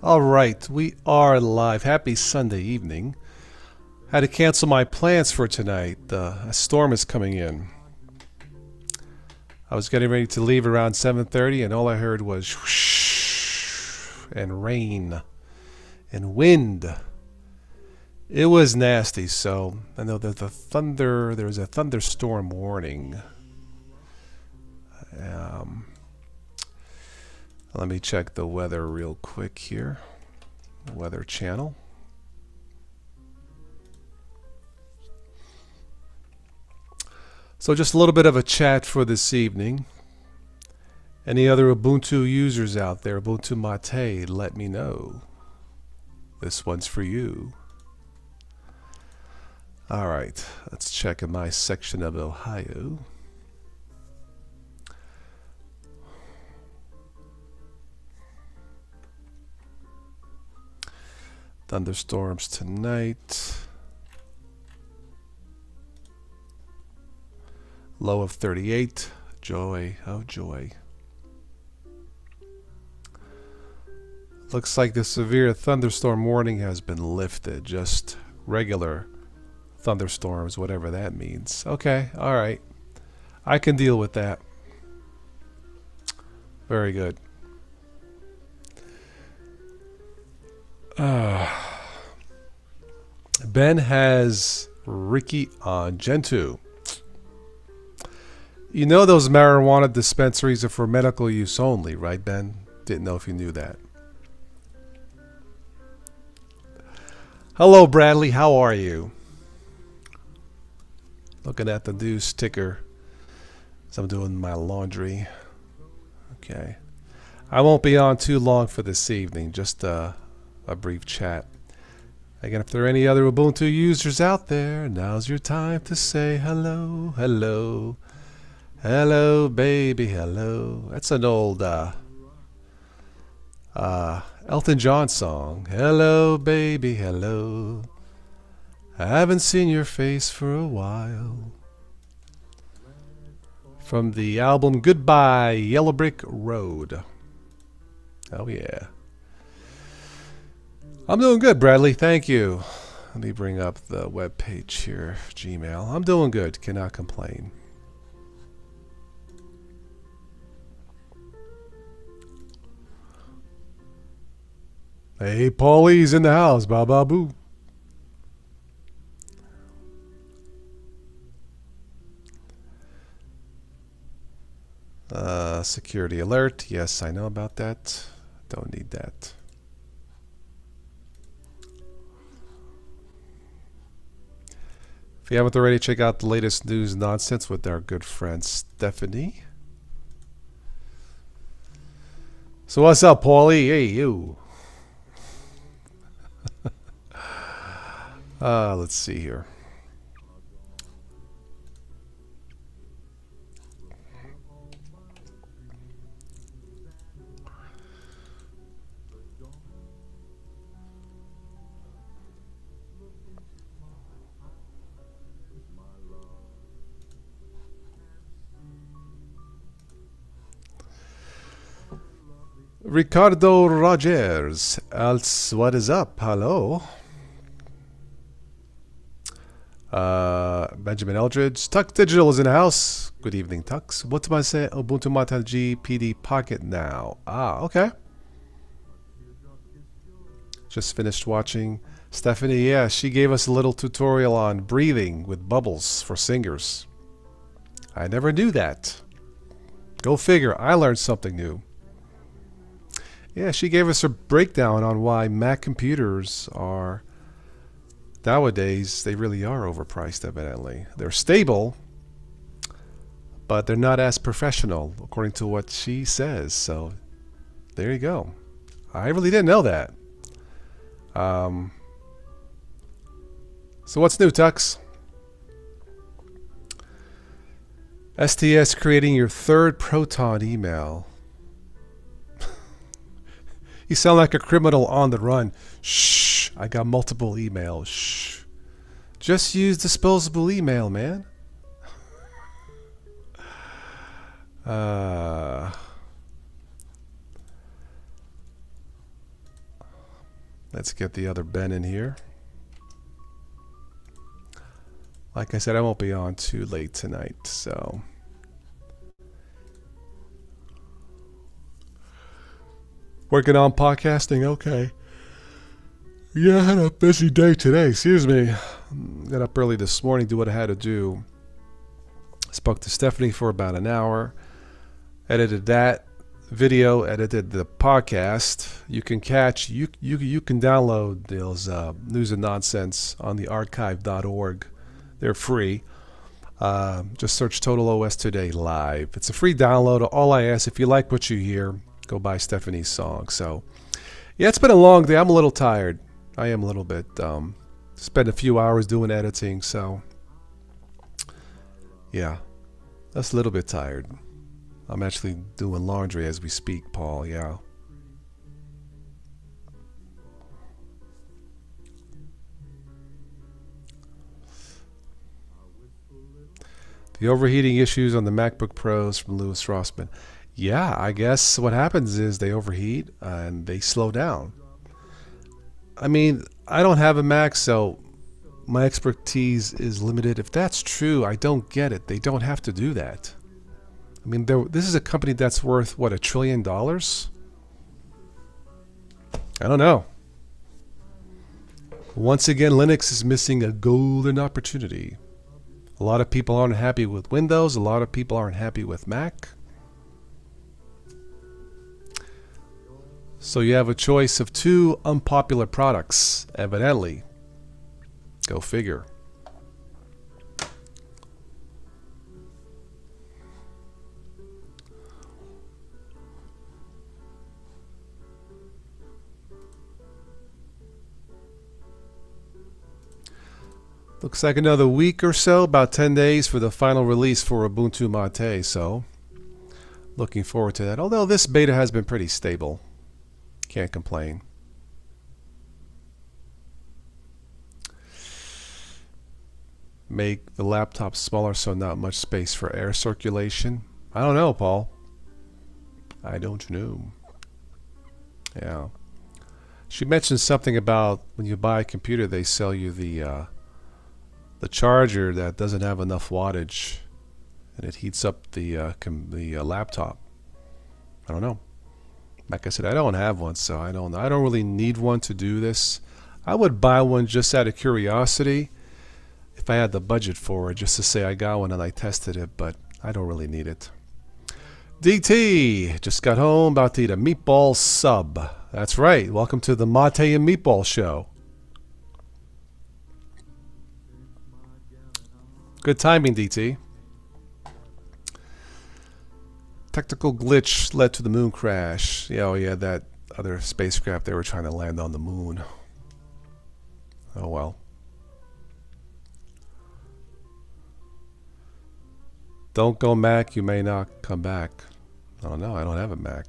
All right, we are live. Happy Sunday evening. Had to cancel my plans for tonight. A storm is coming in. I was getting ready to leave around 7:30, and all I heard was whoosh and rain and wind. It was nasty. So I know there's a thunderstorm warning. Let me check the weather real quick here. Weather channel. So just a little bit of a chat for this evening. Any other Ubuntu users out there, Ubuntu Mate, let me know. This one's for you. All right, let's check in my section of Ohio. Thunderstorms tonight. Low of 38. Joy. Oh, joy. Looks like the severe thunderstorm warning has been lifted. Just regular thunderstorms, whatever that means. Okay, all right. I can deal with that. Very good. Ben has Ricky on Gen 2. You know those marijuana dispensaries are for medical use only, right, Ben? Didn't know if you knew that. Hello, Bradley. How are you? Looking at the news ticker as I'm doing my laundry. Okay. I won't be on too long for this evening. Just a brief chat. Again, if there are any other Ubuntu users out there, now's your time to say hello, hello, hello, baby, hello. That's an old Elton John song. Hello, baby, hello. I haven't seen your face for a while. From the album Goodbye, Yellow Brick Road. Oh, yeah. I'm doing good, Bradley. Thank you. Let me bring up the web page here, Gmail. I'm doing good. Cannot complain. Hey, Paulie's in the house. Ba ba boo. Security alert. Yes, I know about that. Don't need that. If you haven't already, check out the latest news nonsense with our good friend Stephanie. So what's up, Paulie? Hey, you. Let's see here. Ricardo Rogers, else what is up? Hello. Benjamin Eldridge, Tux Digital is in the house. Good evening, Tux. What do I say? Ubuntu Mate G PD Pocket now. Ah, okay. Just finished watching Stephanie. Yeah, she gave us a little tutorial on breathing with bubbles for singers. I never knew that. Go figure. I learned something new. Yeah, she gave us a breakdown on why Mac computers are, nowadays, they really are overpriced, evidently. They're stable, but they're not as professional, according to what she says. So, there you go. I really didn't know that. So what's new, Tux? STS creating your third Proton email. You sound like a criminal on the run. Shh, I got multiple emails. Shh. Just use disposable email, man. Let's get the other Ben in here. Like I said, I won't be on too late tonight, so... Working on podcasting, okay. Yeah, I had a busy day today, excuse me. Got up early this morning, do what I had to do. Spoke to Stephanie for about an hour. Edited that video, edited the podcast. You can catch, you can download those news and nonsense on the archive.org. They're free. Just search Total OS Today Live. It's a free download. All I ask, if you like what you hear, go buy Stephanie's song. So, yeah, it's been a long day. I'm a little tired. I am a little bit. Spent a few hours doing editing, so yeah, that's a little bit tired. I'm actually doing laundry as we speak, Paul. Yeah. The overheating issues on the MacBook Pros from Louis Rossman. Yeah, I guess what happens is they overheat and they slow down. I mean, I don't have a Mac, so my expertise is limited. If that's true, I don't get it. They don't have to do that. I mean, this is a company that's worth, what, $1 trillion? I don't know. Once again, Linux is missing a golden opportunity. A lot of people aren't happy with Windows. A lot of people aren't happy with Mac. So you have a choice of two unpopular products, evidently. Go figure. Looks like another week or so, about 10 days for the final release for Ubuntu Mate, so looking forward to that. Although this beta has been pretty stable. Can't complain. Make the laptop smaller so not much space for air circulation. I don't know, Paul. I don't know. Yeah. She mentioned something about when you buy a computer, they sell you the charger that doesn't have enough wattage, and it heats up the laptop. I don't know. Like I said, I don't have one, so I don't really need one to do this. I would buy one just out of curiosity if I had the budget for it, just to say I got one and I tested it, but I don't really need it. DT just got home, about to eat a meatball sub. That's right. Welcome to the Mate and Meatball Show. Good timing, DT. Technical glitch led to the moon crash. Yeah, oh yeah, that other spacecraft, they were trying to land on the moon. Oh well. Don't go Mac, you may not come back. Oh no, I don't have a Mac.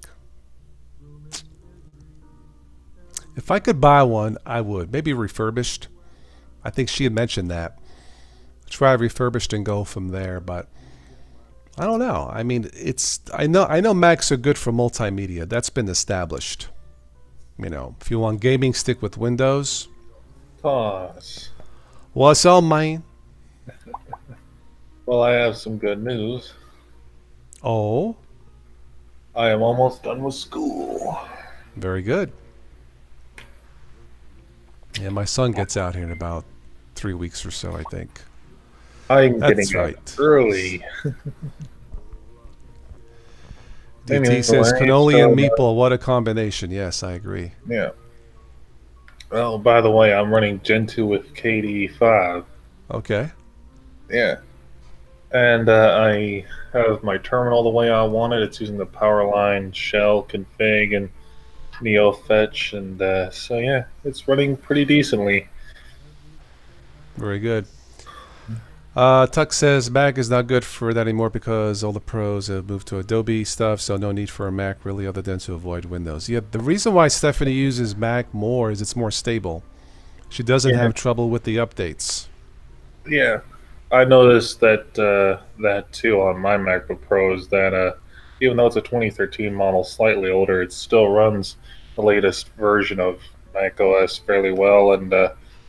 If I could buy one, I would. Maybe refurbished. I think she had mentioned that. Try refurbished and go from there, but I don't know. I mean, I know Macs are good for multimedia. That's been established. You know, if you want gaming, stick with Windows. Pause. What's up, man? Well, I have some good news. Oh, I am almost done with school. very good. Yeah, my son gets out here in about 3 weeks or so, I think. I'm That's getting right. up early. DT says cannoli and meatball. What a combination. Yes, I agree. Yeah. Well, by the way, I'm running Gen 2 with KDE5. Okay. Yeah. And I have my terminal the way I want it. It's using the Powerline shell config and Neo Fetch. And so, yeah, it's running pretty decently. Very good. Tuck says Mac is not good for that anymore because all the pros have moved to Adobe stuff, so no need for a Mac really other than to avoid Windows. Yeah, the reason why Stephanie uses Mac more is it's more stable. She doesn't have trouble with the updates. Yeah, I noticed that that too on my MacBook Pros, that even though it's a 2013 model, slightly older, it still runs the latest version of Mac OS fairly well, and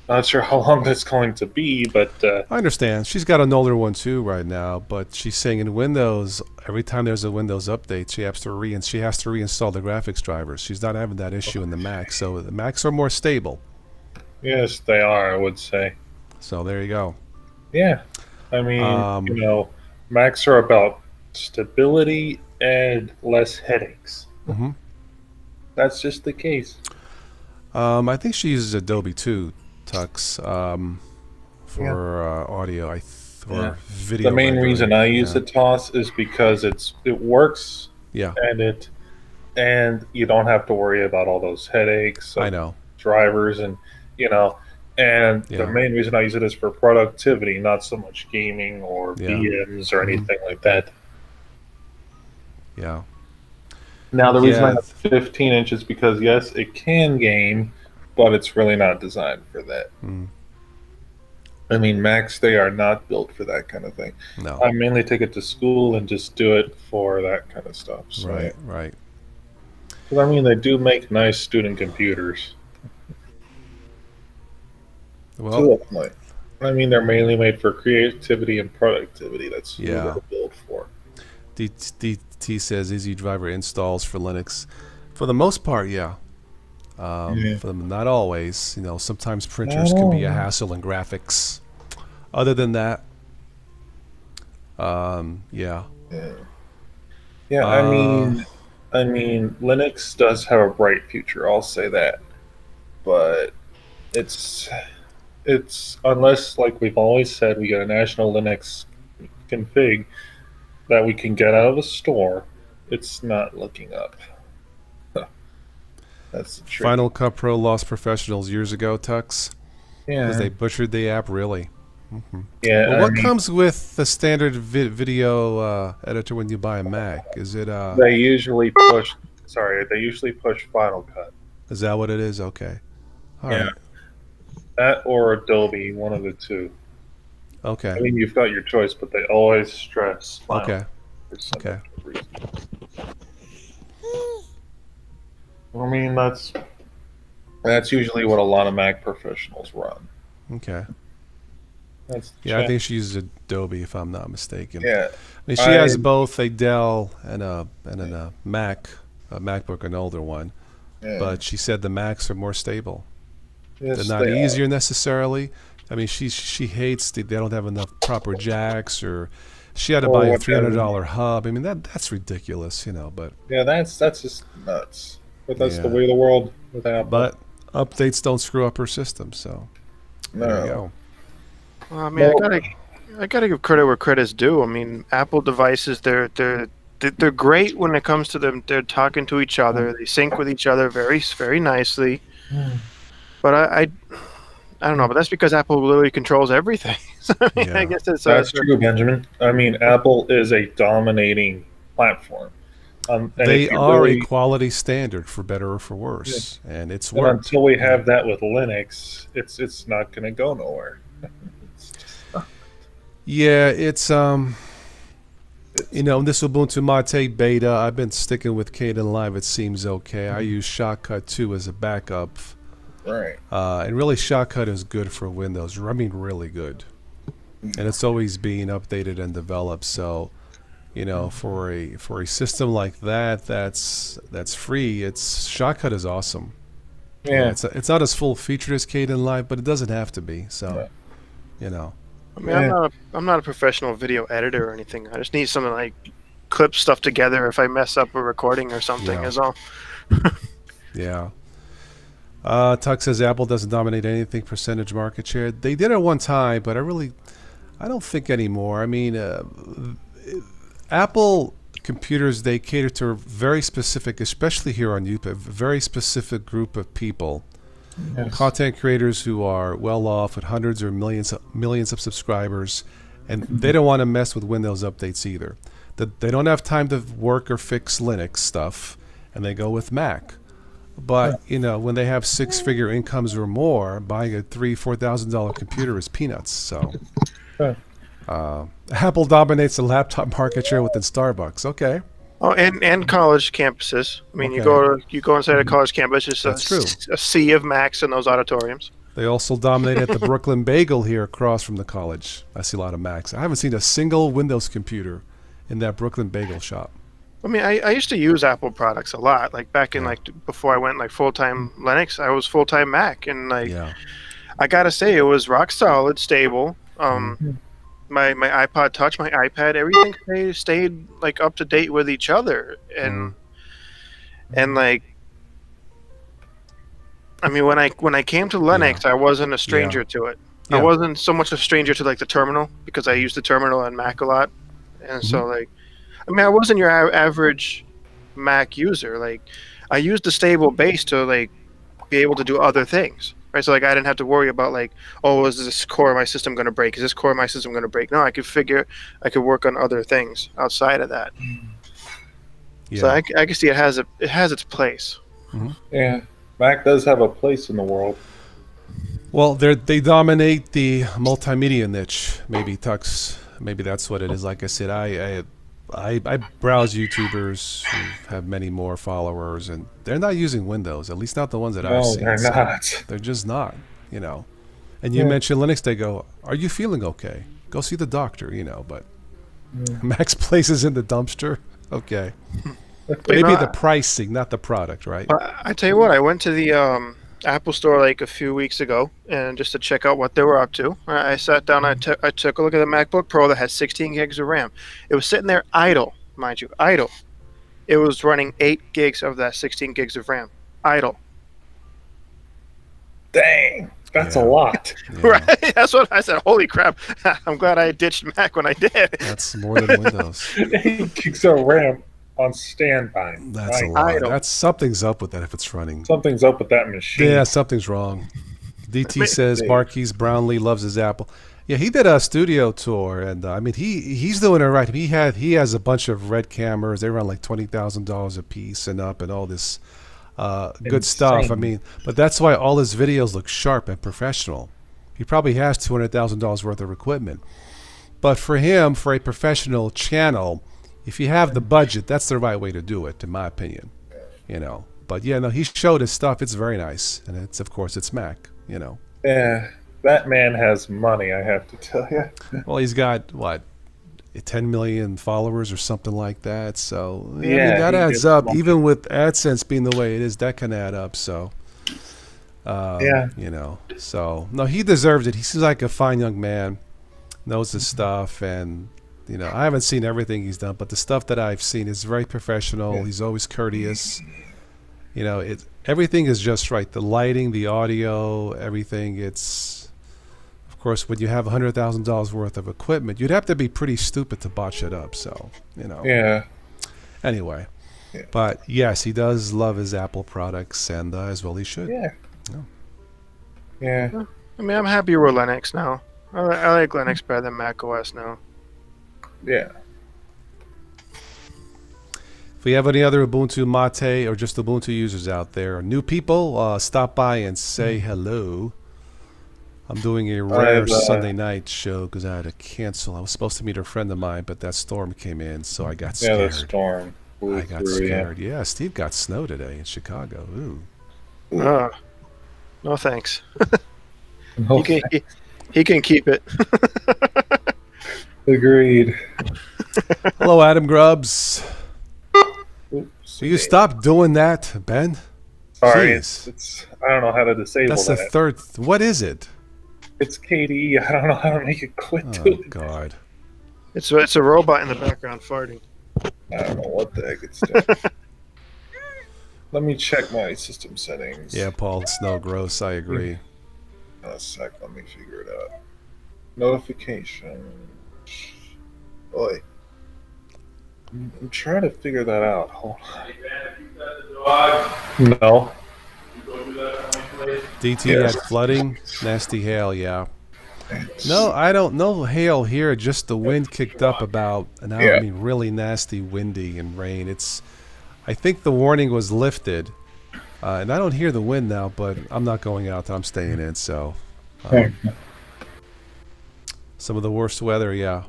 not sure how long that's going to be, but I understand. She's got an older one too right now, but she's saying in Windows, every time there's a Windows update, she has to reinstall the graphics drivers. She's not having that issue in the Mac, so the Macs are more stable. yes, they are, I would say. So there you go. Yeah, I mean, Um, Macs are about stability and less headaches. mhm. That's just the case. I think she uses Adobe too, Tux, Yeah. for audio, Yeah. or video The main rendering. reason I use Yeah, the Toss is because it works yeah, and you don't have to worry about all those headaches I of know. drivers you know and the Yeah, main reason I use it is for productivity, not so much gaming or yeah, VMs or hmm, anything like that. yeah, Now the reason I yeah. have 15 inches because yes, it can game, but it's really not designed for that. Mm, I mean, Macs, they are not built for that kind of thing. no, I mainly take it to school and just do it for that kind of stuff. So yeah. right, right. 'Cause, I mean, they do make nice student computers Well, to a point. I mean, they're mainly made for creativity and productivity. That's who yeah. they're built for. DT says Easy Driver installs for Linux. For the most part, yeah. Yeah. For them, not always. Sometimes Not printers can be a all. hassle in graphics. Other than that, yeah. Yeah. Yeah. Uh, I mean, Linux does have a bright future. I'll say that, but it's it's unless, like we've always said, we get a national Linux config that we can get out of the store. It's not looking up. That's the tricky. Final Cut Pro lost professionals years ago, Tux, because Yeah. they butchered the app, really. Hmm. Well, Yeah. I what mean, comes with the standard video editor when you buy a Mac? Is it they usually push. Sorry, they usually push Final Cut. is that what it is? Okay. All Yeah, right. that or Adobe, one of the two. Okay. I mean, you've got your choice, but they always stress Final Okay. Cut for some Okay. reason. I mean, that's usually what a lot of Mac professionals run. Okay. That's the Yeah, I chat. think she uses Adobe if I'm not mistaken. Yeah, I mean, she I has both a Dell and a Mac, a MacBook, an older one. yeah. But she said the Macs are more stable. They're Yes, not they are. easier necessarily. I mean, she hates they don't have enough proper jacks, or she had to Or buy a whatever. $300 hub. I mean, that's ridiculous, But Yeah, that's just nuts. But that's the yeah, way of the world with Apple. but updates don't screw up her system, so there you No. go. Well, I mean, Well, I gotta give credit where credit's due. I mean, Apple devices, they're great when it comes to them. They're talking to each other. They sync with each other very nicely. But I don't know. But that's because Apple literally controls everything. So, I mean, I Yeah, guess it's that's true, Benjamin. I mean, Apple is a dominating platform. And they if you are a really, quality standard for better or for yeah, worse, and it's and worked. until we Yeah. have that with Linux, it's not going to go nowhere. It's just not. Yeah, it's It's, this Ubuntu Mate beta, I've been sticking with Kden Live. It seems okay. I use Shotcut 2 as a backup, right. and really Shotcut is good for Windows. I mean, really good, and it's always being updated and developed. So, for a system like that's free, Shotcut is awesome. Yeah. It's not as full featured as Kden Live, but it doesn't have to be. So, Right. you know. I mean, Yeah. I'm not a professional video editor or anything. I just need something like clip stuff together if I mess up a recording or something. Yeah. Is all. Yeah. Tuck says Apple doesn't dominate anything percentage market share. They did at one time, but I don't think anymore. I mean, Apple computers, they cater to a very specific, especially here on YouTube, a very specific group of people. Yes. Content creators who are well off with hundreds or millions of subscribers, and they don't want to mess with Windows updates either. They don't have time to work or fix Linux stuff, and they go with Mac. But when they have six-figure incomes or more, buying a $3,000-$4,000 computer is peanuts. So, Huh. Apple dominates the laptop market share within Starbucks. Okay, Oh, and college campuses. I mean, Okay, you go inside a college campus, it's that's true. a sea of Macs in those auditoriums. They also dominate at the Brooklyn Bagel here across from the college. I see a lot of Macs. I haven't seen a single Windows computer in that Brooklyn Bagel shop. I mean, I used to use Apple products a lot. Like back in Yeah. like before I went like full time Linux, I was full time Mac, and like Yeah. I gotta say, it was rock solid, stable. Mhm. My iPod Touch, my iPad, everything stayed like up to date with each other, Mhm. and like I mean, when I came to Linux, I wasn't a Yeah. stranger to it. I Yeah. wasn't so much a stranger to like the terminal because I use the terminal on Mac a lot, and Mhm. so like I mean, I wasn't your average Mac user. Like I used a stable base to like be able to do other things. Right, so like I didn't have to worry about like, oh, is this core of my system going to break? Is this core of my system going to break? No, I could work on other things outside of that. So Yeah. I can see it has its place. Mhm. Yeah, Mac does have a place in the world. Well, they dominate the multimedia niche. Maybe Tux. Maybe that's what it is. Like I said, I browse YouTubers who have many more followers, and they're not using Windows. At least not the ones that I've No, seen. they're So not. they're just not. You know. And you Yeah. mentioned Linux. They go, "Are you feeling okay? Go see the doctor." You know. But Yeah. Max places in the dumpster. Okay. But, you Maybe know, the pricing, not the product, right? I tell you what, I went to the Apple Store like a few weeks ago, and just to check out what they were up to. I sat down, I took a look at the MacBook Pro that has 16 gigs of RAM. It was sitting there idle, mind you, idle. It was running 8 gigs of that 16 gigs of RAM, idle. Dang, that's a Yeah. lot. Yeah. Right? That's what I said. Holy crap! I'm glad I ditched Mac when I did. That's more than Windows. 8 gigs of RAM on standby. That's a Right. lot. Idle. That's something's up with that if it's running. Something's up with that machine. Yeah, something's wrong. DT says Dave. Marquise Brownlee loves his Apple. Yeah, he did a studio tour, and I mean he's doing it right. He has a bunch of red cameras. They run like $20,000 a piece and up, and all this good stuff. I Insane. mean, but that's why all his videos look sharp and professional. He probably has $200,000 worth of equipment. But for him, for a professional channel, if you have the budget, that's the right way to do it, in my opinion. You know. But yeah, no, he showed his stuff. It's very nice, and it's of course it's Mac. You know. Yeah, that man has money, I have to tell you. Well, he's got what, 10 million followers or something like that. So I mean, Yeah, that he adds gets up. money. Even with AdSense being the way it is, that can add up. So Yeah. you know. So no, he deserves it. He seems like a fine young man, knows his stuff, and you know, I haven't seen everything he's done, but the stuff that I've seen is very professional. Yeah. He's always courteous. You know, everything is just right. The lighting, the audio, everything. It's, of course, when you have $100,000 worth of equipment, you'd have to be pretty stupid to botch it up. So, you know. Yeah. Anyway, Yeah. but yes, he does love his Apple products, and as well he should. Yeah. Yeah. Yeah. I mean, I'm happier with Linux now. I like Linux better than Mac OS now. Yeah. If we have any other Ubuntu Mate or just Ubuntu users out there, new people, stop by and say hello. I'm doing a rare I've, Sunday night show because I had to cancel. I was supposed to meet a friend of mine, but that storm came in, so I got Yeah, the scared. storm. blew I got through, yeah. scared. Yeah, Steve got snow today in Chicago. Ooh. No thanks. No, He can keep it. agreed. Hello, Adam Grubbs. Oops. Will you stop doing that, Ben? Sorry, Jeez. it's I don't know how to disable That's the that. third. What is it? It's KDE. I don't know how to make it quit Oh, doing it. God. It's a robot in the background farting. I don't know what the heck it's doing. Let me check my system settings. Yeah, Paul, snow gross. I agree. A sec, let me figure it out. Notifications. Boy. I'm trying to figure that out. Hold on. No. DT Yes. had flooding, nasty hail, yeah. No, I don't know hail here. Just the wind kicked up about an hour. Yeah. I mean, really nasty, windy and rain. I think the warning was lifted, and I don't hear the wind now. But I'm not going out. I'm staying in. So, some of the worst weather, yeah.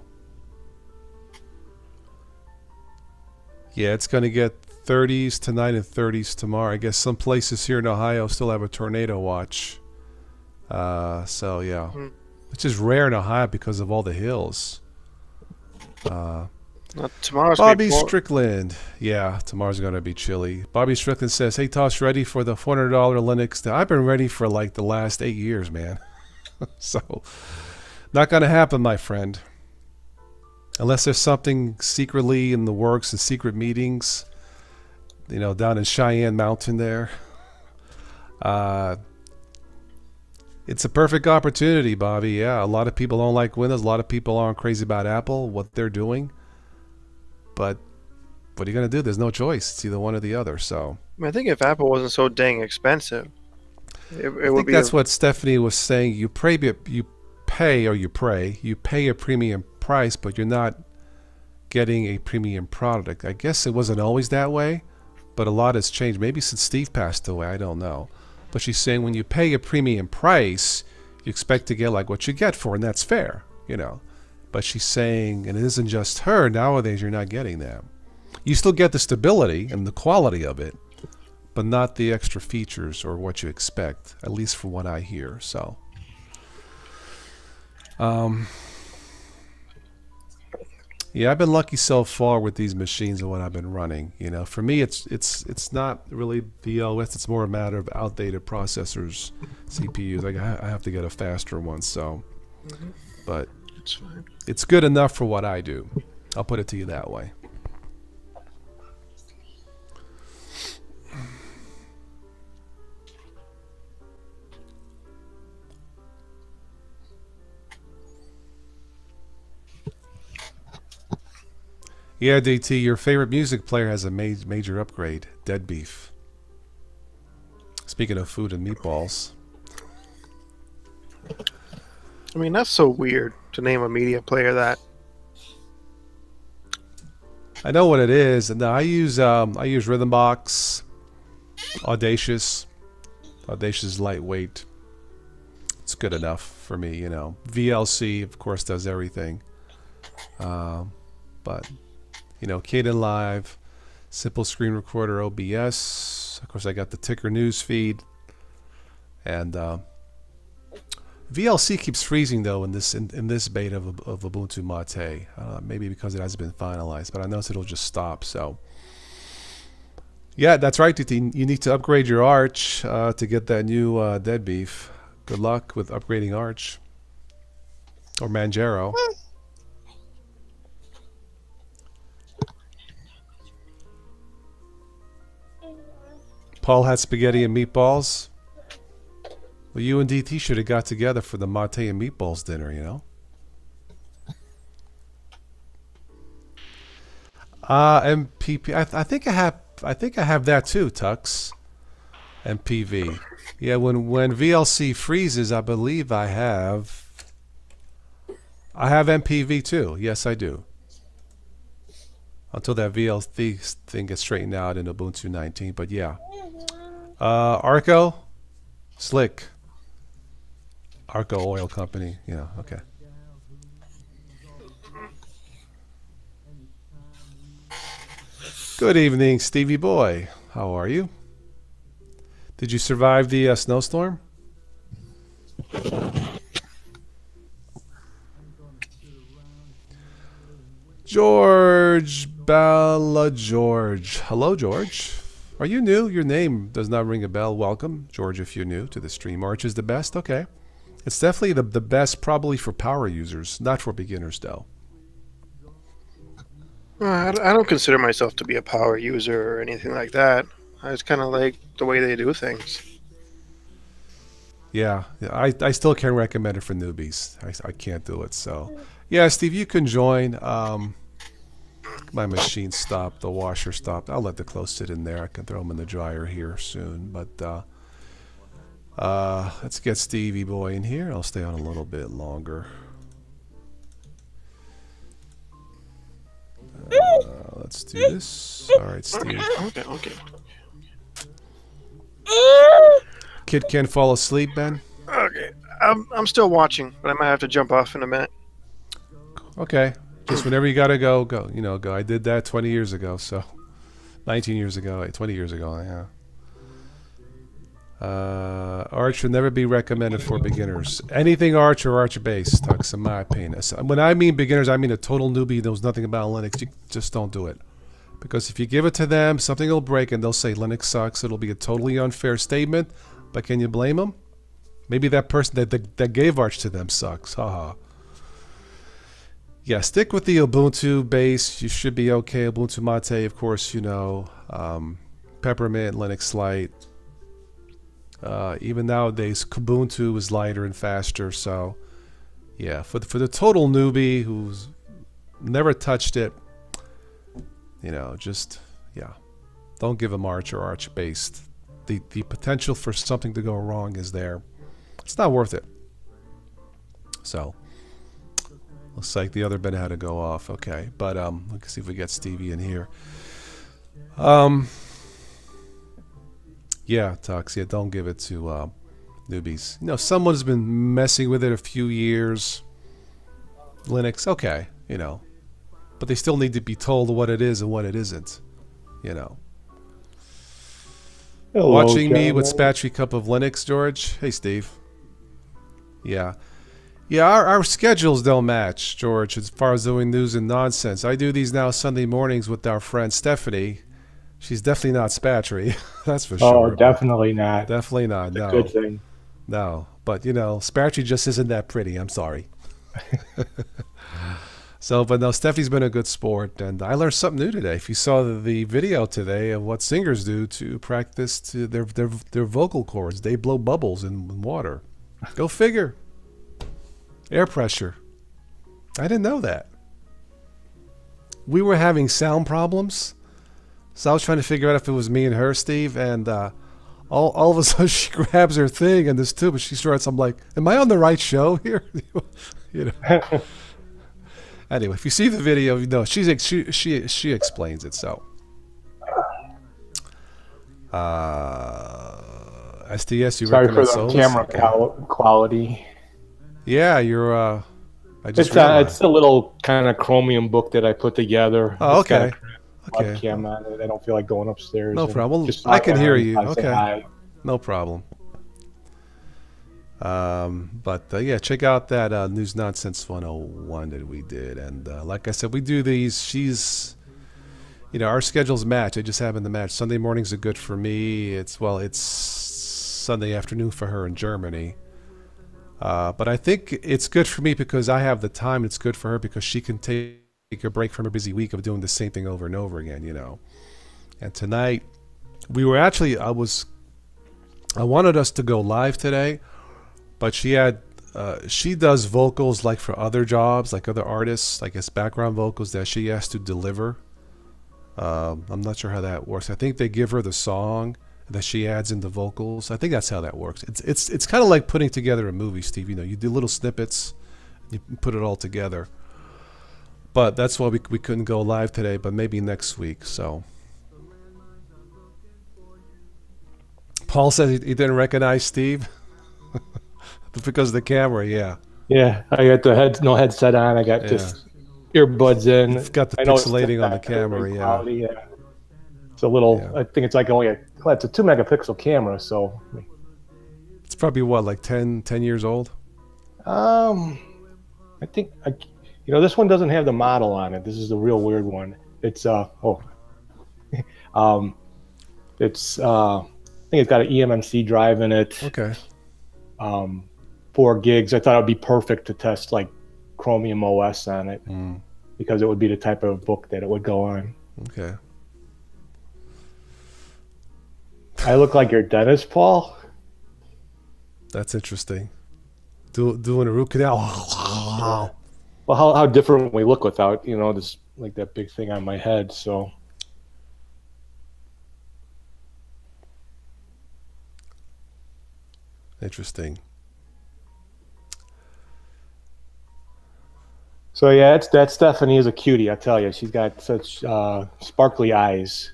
Yeah, it's going to get 30s tonight and 30s tomorrow. I guess some places here in Ohio still have a tornado watch. So yeah, which is rare in Ohio because of all the hills. Tomorrow's Bobby Strickland. Yeah, tomorrow's going to be chilly. Bobby Strickland says, "Hey, Tosh, ready for the $400 Linux?" I've been ready for like the last 8 years, man. So, not going to happen, my friend. Unless there's something secretly in the works and secret meetings, you know, down in Cheyenne Mountain there. It's a perfect opportunity, Bobby. Yeah, a lot of people don't like Windows. A lot of people aren't crazy about Apple, what they're doing. But what are you going to do? There's no choice. It's either one or the other. So I think if Apple wasn't so dang expensive, it I would think be. that's what Stephanie was saying. You pay a premium price, but you're not getting a premium product. I guess it wasn't always that way, but a lot has changed. Maybe since Steve passed away, I don't know. But she's saying when you pay a premium price, you expect to get like what you get for, and that's fair, you know. But she's saying, and it isn't just her, nowadays you're not getting that. You still get the stability and the quality of it, but not the extra features or what you expect, at least from what I hear. So, yeah, I've been lucky so far with these machines and what I've been running. You know, for me, it's not really VLS. It's more a matter of outdated processors, CPUs. I have to get a faster one. So, but it's good enough for what I do. I'll put it to you that way. Yeah, DT, your favorite music player has a major upgrade. Dead beef. Speaking of food and meatballs. I mean, that's so weird to name a media player that. I know what it is. And I use Rhythmbox, Audacious. Audacious is lightweight. It's good enough for me, you know. VLC, of course, does everything. But you know, Kdenlive, Simple Screen Recorder, OBS. Of course, I got the Ticker news feed, and VLC keeps freezing though in this beta of Ubuntu Mate. Maybe because it hasn't been finalized, but I notice it'll just stop. So, yeah, that's right, DT. You need to upgrade your Arch to get that new Dead Beef. Good luck with upgrading Arch or Manjaro. Paul had spaghetti and meatballs. Well, you and DT should have got together for the mate and meatballs dinner, you know. MPP. I think I have that too, Tux. MPV. Yeah, when VLC freezes, I believe I have MPV too. Yes, I do. Until that VLC thing gets straightened out in Ubuntu 19, but yeah. Arco, Slick, Arco Oil Company. Yeah, okay. Good evening, Stevie boy. How are you? Did you survive the snowstorm? George Bella George. Hello, George. Are you new? Your name does not ring a bell. Welcome, George, if you're new to the stream. Arch is the best? Okay. It's definitely the best probably for power users, not for beginners, though. I don't consider myself to be a power user or anything like that. I just kind of like the way they do things. Yeah, I still can't recommend it for newbies. I can't do it. So, yeah, Steve, you can join. My machine stopped. The washer stopped. I'll let the clothes sit in there. I can throw them in the dryer here soon. But let's get Stevie boy in here. I'll stay on a little bit longer. Let's do this. All right, Steve. Okay. Kid can't fall asleep, Ben? Okay. I'm still watching, but I might have to jump off in a minute. Okay. Just whenever you gotta go. You know, go. I did that 20 years ago, so 19 years ago, 20 years ago, yeah. Arch should never be recommended for beginners. Anything Arch or Arch based, Tux, in my opinion. When I mean beginners, I mean a total newbie who knows nothing about Linux. You just don't do it. Because if you give it to them, something will break and they'll say Linux sucks. It'll be a totally unfair statement. But can you blame them? Maybe that person that gave Arch to them sucks. Haha. Yeah, stick with the Ubuntu base. You should be okay. Ubuntu Mate, of course, you know. Peppermint, Linux Lite. Even nowadays, Ubuntu is lighter and faster. So, yeah, for the total newbie who's never touched it, you know, just, yeah, don't give them Arch or Arch based. The potential for something to go wrong is there. It's not worth it. So, looks like the other bin had to go off. Okay, but let's see if we get Stevie in here. Yeah, Tux, yeah, don't give it to newbies. You know, someone's been messing with it a few years. Linux, okay, you know. But they still need to be told what it is and what it isn't, you know. Hello, Watching me John. with Spatchy Cup of Linux, George. Hey, Steve. Yeah. Yeah, our schedules don't match, George, as far as doing news and nonsense. I do these now Sunday mornings with our friend Stephanie. She's definitely not Spatry, that's for sure. Oh, definitely not. Definitely not, no. Good thing. No, but, you know, Spatry just isn't that pretty. I'm sorry. So, but no, Steffi's been a good sport, and I learned something new today. If you saw the video today of what singers do to practice to their vocal cords, they blow bubbles in water. Go figure. Air pressure. I didn't know that. We were having sound problems, so I was trying to figure out if it was me and her, Steve, and all of a sudden she grabs her thing and this tube, and she starts. I'm like, "Am I on the right show here?" You know. Anyway, if you see the video, you know she explains it. So, STS, you Sorry for recommend the Solos? camera Okay. quality. Yeah, you're. I just It's realized. it's a little kind of Chromium book that I put together. Oh, It's got okay. a webcam on it. I don't feel like going upstairs. No and problem. just I can hear you. I say Okay. hi. No problem. But yeah, check out that News Nonsense 101 that we did. And like I said, we do these. She's, you know, our schedules match. They just happen to match. Sunday mornings are good for me. It's Sunday afternoon for her in Germany. But I think it's good for me because I have the time. It's good for her because she can take a break from a busy week of doing the same thing over and over again, you know. And tonight, we were actually, I wanted us to go live today, but she does vocals like for other jobs, like other artists, I guess background vocals that she has to deliver. I'm not sure how that works. I think they give her the song that she adds in the vocals. I think that's how that works. It's kind of like putting together a movie, Steve. You know, you do little snippets, you put it all together. But that's why we couldn't go live today, but maybe next week. So Paul says he didn't recognize Steve because of the camera. Yeah, Yeah, I got the no headset on. I got just earbuds in. You've got the I know it's pixelating on the not very camera. Yeah, quality, yeah. It's a little. Yeah. I think it's like only it's a 2-megapixel camera. So, it's probably what, like 10 years old. I think you know, this one doesn't have the model on it. This is the real weird one. It's it's I think it's got an eMMC drive in it. Okay. 4 gigs. I thought it would be perfect to test like Chromium OS on it because it would be the type of book that it would go on. Okay. I look like your dentist, Paul. That's interesting. Doing a root canal. Well, how different we look without, you know, this like that big thing on my head. So Interesting. So yeah, that Stephanie is a cutie. I tell you, she's got such sparkly eyes.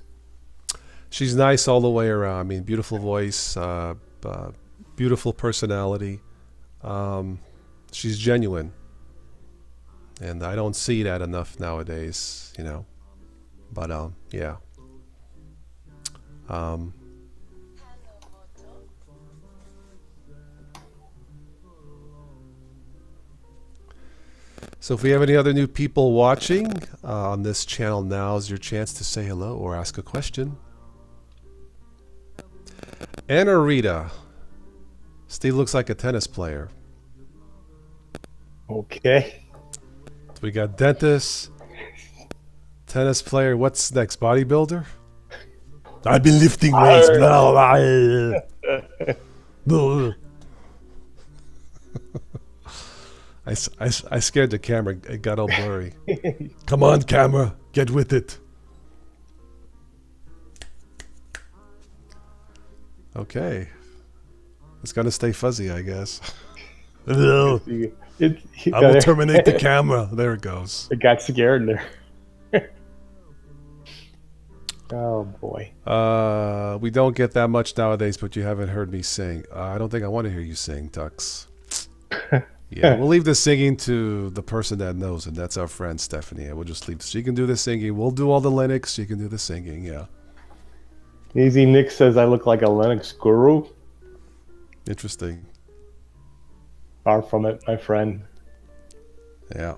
She's nice all the way around. I mean, beautiful voice, beautiful personality. She's genuine, and I don't see that enough nowadays, you know. But yeah. Um, so if we have any other new people watching on this channel, now is your chance to say hello or ask a question. Anna Rita. Steve looks like a tennis player. Okay. We got dentist, tennis player. What's next? Bodybuilder? I've been lifting weights now. I scared the camera. It got all blurry. Come on, camera. Get with it. Okay. It's going to stay fuzzy, I guess. I will terminate the camera. There it goes. It got scared there. Oh, boy. We don't get that much nowadays, but you haven't heard me sing. I don't think I want to hear you sing, Tux. Yeah, we'll leave the singing to the person that knows, and that's our friend Stephanie. We'll just leave. She can do the singing. We'll do all the Linux. She can do the singing, yeah. Easy Nick says I look like a Linux guru. Interesting. Far from it, my friend. Yeah.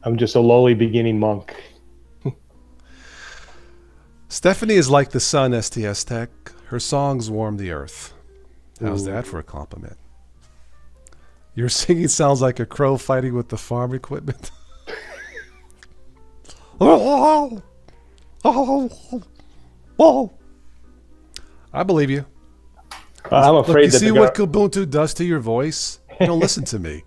I'm just a lowly beginning monk. Stephanie is like the sun, STS Tech. Her songs warm the earth. How's that for a compliment? Your singing sounds like a crow fighting with the farm equipment. I believe you. I'm afraid you see what Ubuntu does to your voice? You don't listen to me.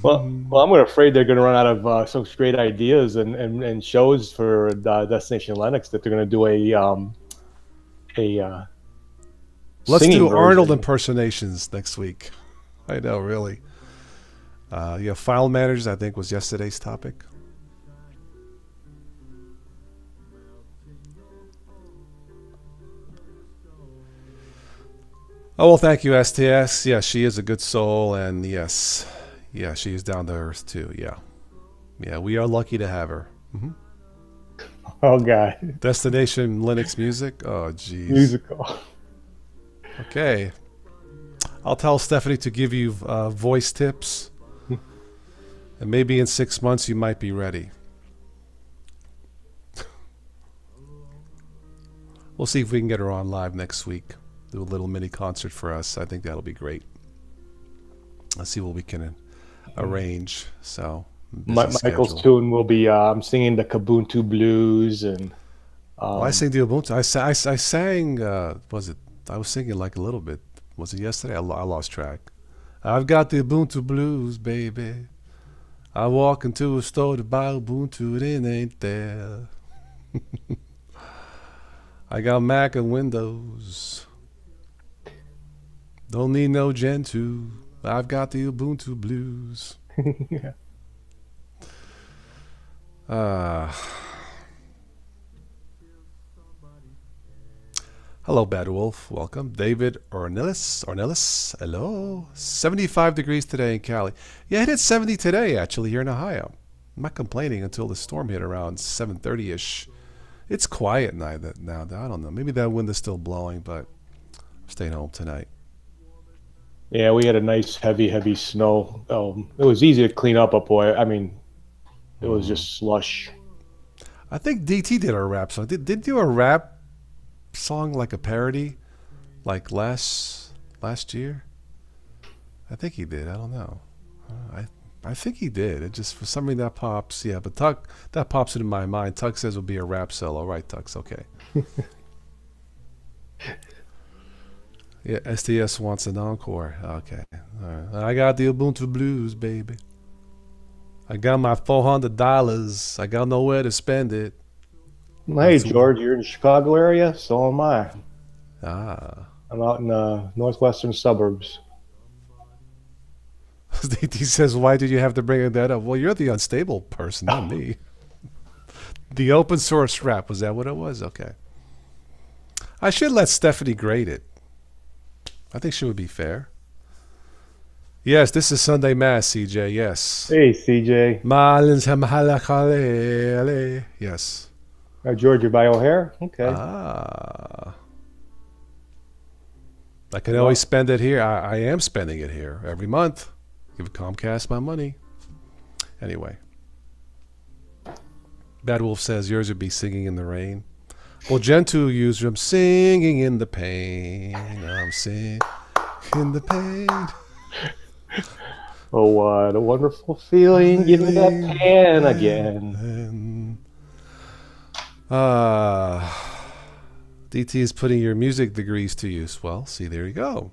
Well, I'm afraid they're going to run out of some great ideas and shows for Destination Linux that they're going to do a let's do version. Arnold impersonations next week. I know, really. Yeah, file managers, I think, was yesterday's topic. Oh, well, thank you, STS. Yeah, she is a good soul, and yes, yeah, she is down to earth, too, yeah. Yeah, we are lucky to have her. Mm-hmm. Oh, God. Destination Linux music? Oh, geez. Musical. Okay. I'll tell Stephanie to give you voice tips. And maybe in 6 months you might be ready. We'll see if we can get her on live next week. Do a little mini concert for us. I think that'll be great. Let's see what we can arrange. So Michael's tune will be I'm singing the Ubuntu blues and I sing the Ubuntu. I sang was it? I was singing like a little bit. Was it yesterday? I lost track. I've got the Ubuntu blues, baby. I walk into a store to buy Ubuntu, it ain't there. I got Mac and Windows. Don't need no Gen 2. I've got the Ubuntu blues. Yeah. Hello, Bad Wolf. Welcome. David Ornelis, hello. 75 degrees today in Cali. Yeah, it hit 70 today, actually, here in Ohio. I'm not complaining until the storm hit around 7:30-ish. It's quiet now. I don't know. Maybe that wind is still blowing, but I'm staying home tonight. Yeah, we had a nice heavy snow. It was easy to clean up boy. I mean, it was just slush. I think DT did a rap song. Did do a rap song like a parody, like last year? I think he did. I don't know. I think he did. It just for some reason that pops. Yeah, but that pops into my mind. Tug says it'll be a rap solo, right? Tux, okay. Yeah, STS wants an encore. Okay, all right. I got the Ubuntu blues, baby. I got my $400. I got nowhere to spend it. Hey, George, you're in the Chicago area? So am I. Ah. I'm out in the northwestern suburbs. He says, why did you have to bring that up? Well, you're the unstable person, not me. The open source rap, was that what it was? Okay. I should let Stephanie grade it. I think she would be fair. Yes, this is Sunday Mass, CJ, yes. Hey, CJ. Yes. Georgia by O'Hare. Okay. Ah. I can always spend it here. I am spending it here every month. Give Comcast my money. Anyway. Bad Wolf says yours would be Singing in the Rain. Well, Gentoo used them singing in the pain. I'm singing in the pain. Oh, what a wonderful feeling. Give me that pan again. DT is putting your music degrees to use. Well, see, there you go.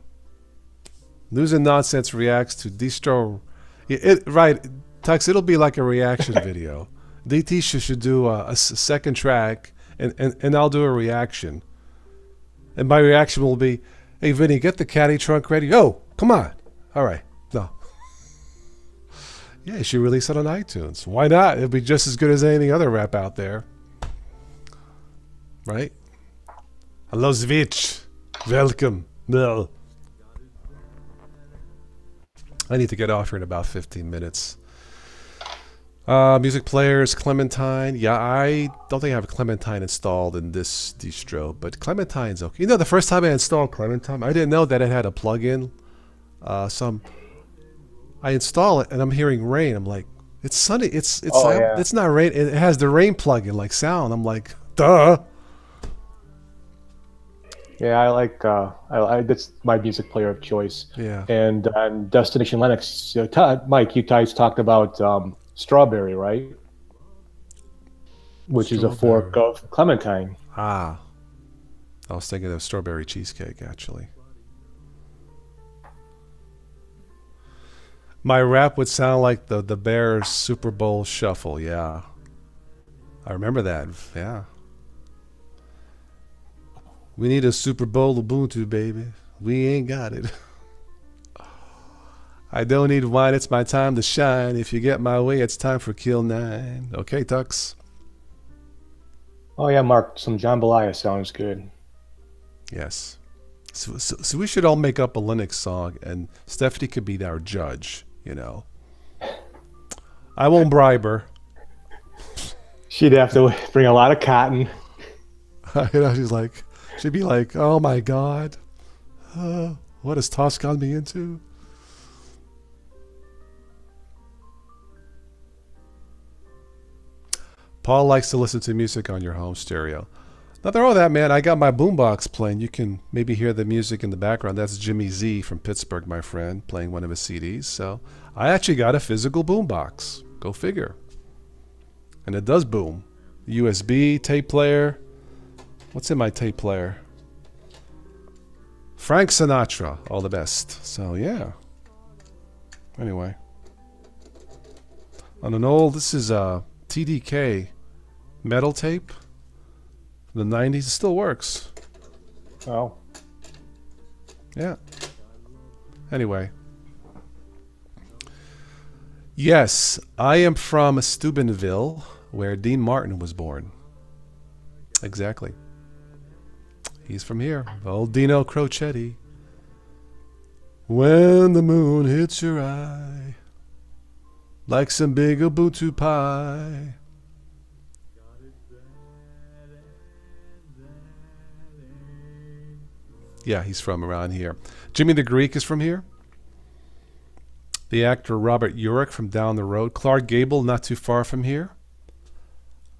News and Nonsense reacts to distro. Right, Tux, it'll be like a reaction video. DT should do a second track, and I'll do a reaction. And my reaction will be, hey, Vinny, get the caddy trunk ready. Oh, come on. All right. No. Yeah, you should release it on iTunes. Why not? It'll be just as good as any other rap out there. Right? Hello, Zvich. Welcome. No. I need to get off here in about 15 minutes. Music players, Clementine. Yeah, I don't think I have Clementine installed in this distro, but Clementine's okay. You know, the first time I installed Clementine, I didn't know that it had a plugin. I install it and I'm hearing rain. I'm like, it's sunny. It's not rain. It has the rain plugin like sound. I'm like, duh. Yeah, I like that's my music player of choice. Yeah. And Destination Linux, Mike, you guys talked about Strawberry, right? Which is a fork of Clementine. Ah. I was thinking of Strawberry Cheesecake, actually. My rap would sound like the Bears Super Bowl Shuffle, yeah. I remember that, yeah. We need a Super Bowl Ubuntu, baby. We ain't got it. I don't need wine, it's my time to shine. If you get my way, it's time for Kill 9. Okay, Tux? Oh, yeah, Mark, some jambalaya sounds good. Yes. So we should all make up a Linux song, and Stephanie could be our judge, you know. I won't bribe her. She'd have to bring a lot of cotton. You know, she'd be like, oh my God. What has Toss gotten me into? Paul likes to listen to music on your home stereo. Nothing wrong with that, man. I got my boombox playing. You can maybe hear the music in the background. That's Jimmy Z from Pittsburgh, my friend, playing one of his CDs. So I actually got a physical boombox. Go figure. And it does boom. USB, tape player. What's in my tape player? Frank Sinatra. All the best. So, yeah. Anyway. On an old, this is a TDK metal tape. The 90s, it still works. Oh. Yeah. Anyway. Yes, I am from Steubenville, where Dean Martin was born. Exactly. He's from here. Old Dino Crocetti. When the moon hits your eye, like some big Ubuntu pie. Yeah, he's from around here. Jimmy the Greek is from here. The actor Robert Urich from down the road. Clark Gable, not too far from here.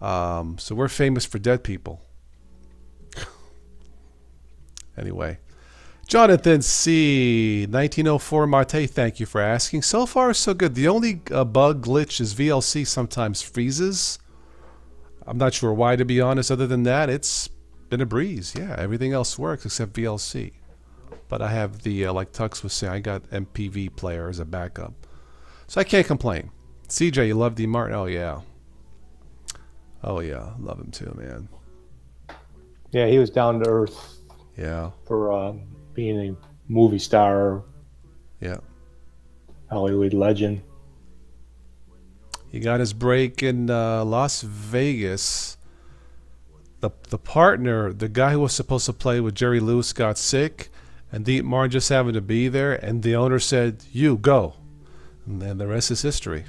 So we're famous for dead people. Anyway. Jonathan C. 1904 Marte, thank you for asking. So far, so good. The only bug glitch is VLC sometimes freezes. I'm not sure why, to be honest. Other than that, it's been a breeze. Yeah, everything else works except VLC. But I have the, like Tux was saying, I got MPV player as a backup. So I can't complain. CJ, you love D. Martin? Oh, yeah. Oh, yeah. Love him too, man. Yeah, he was down to earth. Yeah. For being a movie star. Yeah. Hollywood legend. He got his break in Las Vegas. The partner, the guy who was supposed to play with Jerry Lewis, got sick, and Deep Martin just happened to be there, and the owner said, "You go," and then the rest is history.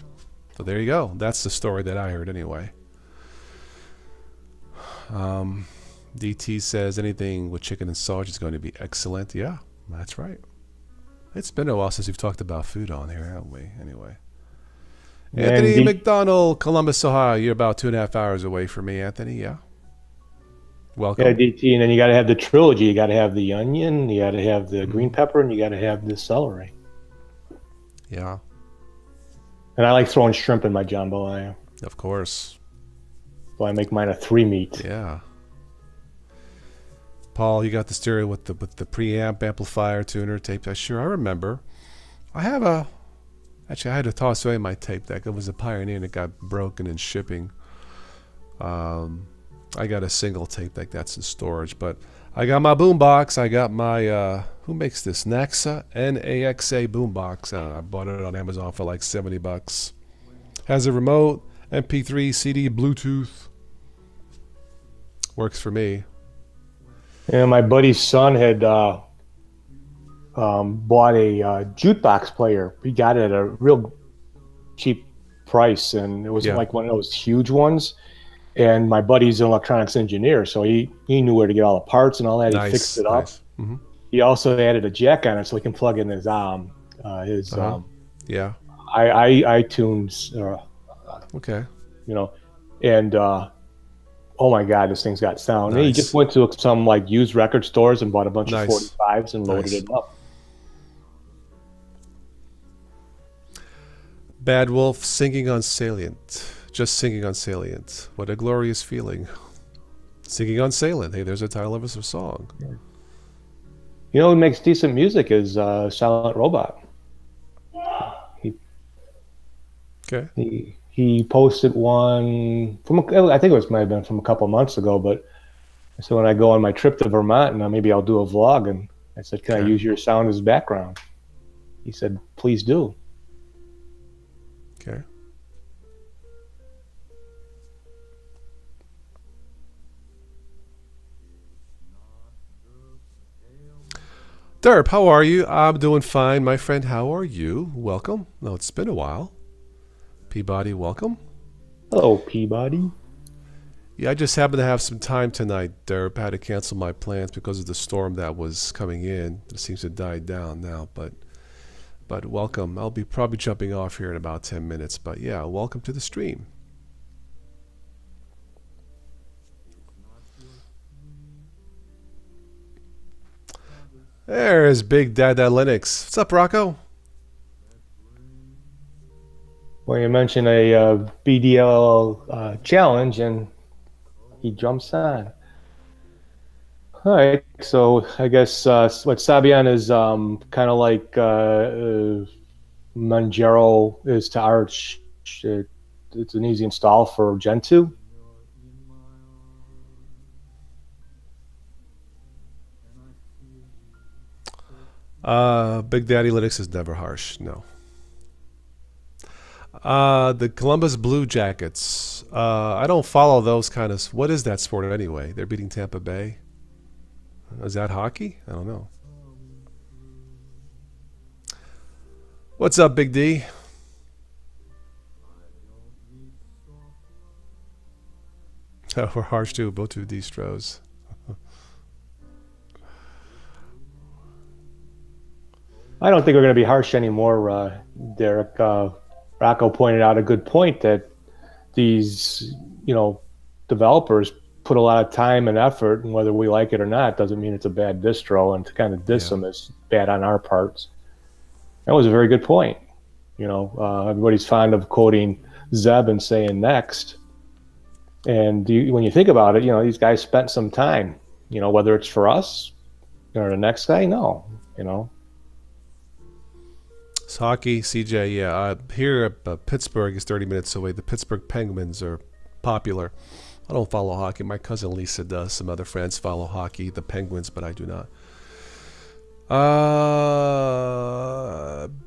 So there you go. That's the story that I heard anyway. DT says anything with chicken and sausage is going to be excellent. Yeah, that's right. It's been a while since we've talked about food on here, haven't we? Anyway. Anthony McDonald, Columbus, Ohio. You're about 2.5 hours away from me, Anthony. Yeah. Welcome. Yeah, DT, and then you got to have the trilogy. You got to have the onion, you got to have the green pepper, and you got to have the celery. Yeah. And I like throwing shrimp in my jambalaya. Of course. So I make mine a 3-meat. Yeah. Paul, you got the stereo with the preamp amplifier tuner tape. I remember. Actually, I had to toss away my tape deck. It was a Pioneer and it got broken in shipping. I got a single tape deck that's in storage, but I got my boombox. I got my who makes this? Naxa NAXA boombox. I bought it on Amazon for like $70. Has a remote, MP3, CD, Bluetooth. Works for me. Yeah, my buddy's son had bought a jukebox player. He got it at a real cheap price, and it was like one of those huge ones. And my buddy's an electronics engineer, so he knew where to get all the parts and all that. He fixed it up. Mm-hmm. He also added a jack on it so he can plug in his iTunes. Okay. You know, and oh my God, this thing's got sound. Nice. He just went to some like used record stores and bought a bunch of 45s and loaded it up. Bad Wolf, singing on Salient. Just singing on Salient. What a glorious feeling. Singing on Salient. Hey, there's a title of a song. You know who makes decent music is Silent Robot. He posted one from I think it might have been from a couple months ago, but so when I go on my trip to Vermont and maybe I'll do a vlog, and I said, "Can I use your sound as background?" He said, "Please do." Okay. Derp, how are you? I'm doing fine, my friend. How are you? Welcome. No, it's been a while. Peabody, welcome. Hello, Peabody. Yeah, I just happened to have some time tonight, Derp. I had to cancel my plans because of the storm that was coming in. It seems to have died down now, but welcome. I'll be probably jumping off here in about 10 minutes, but yeah, welcome to the stream. There's Big Dada Linux. What's up, Rocco? Well, you mentioned a BDL challenge, and he jumps on. All right, so I guess what Sabian is kind of like Manjaro is to Arch. It's an easy install for Gentoo. Big Daddy Linux is never harsh, no. The Columbus Blue Jackets. I don't follow those kind of... What is that sport anyway? They're beating Tampa Bay? Is that hockey? I don't know. What's up, Big D? Oh, we're harsh too. Ubuntu distros. I don't think we're going to be harsh anymore, Derek. Rocco pointed out a good point that these, developers put a lot of time and effort, and whether we like it or not doesn't mean it's a bad distro, and to kind of diss them is bad on our parts. That was a very good point. Everybody's fond of quoting Zeb and saying next. And when you think about it, these guys spent some time, whether it's for us or the next guy, no. It's hockey, CJ, yeah. Here, Pittsburgh is 30 minutes away. The Pittsburgh Penguins are popular. I don't follow hockey. My cousin Lisa does. Some other friends follow hockey, the Penguins, but I do not.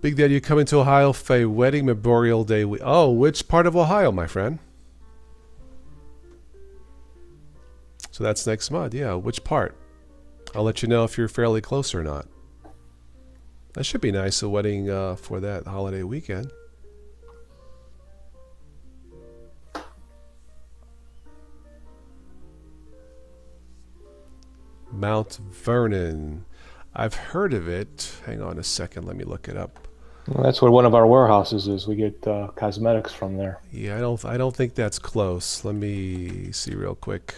Big Daddy, you coming to Ohio for a wedding Memorial Day week? Oh, which part of Ohio, my friend? So that's next month. Yeah, which part? I'll let you know if you're fairly close or not. That should be nice, a wedding for that holiday weekend. Mount Vernon. I've heard of it. Hang on a second. Let me look it up. Well, that's where one of our warehouses is. We get cosmetics from there. Yeah, I don't think that's close. Let me see real quick.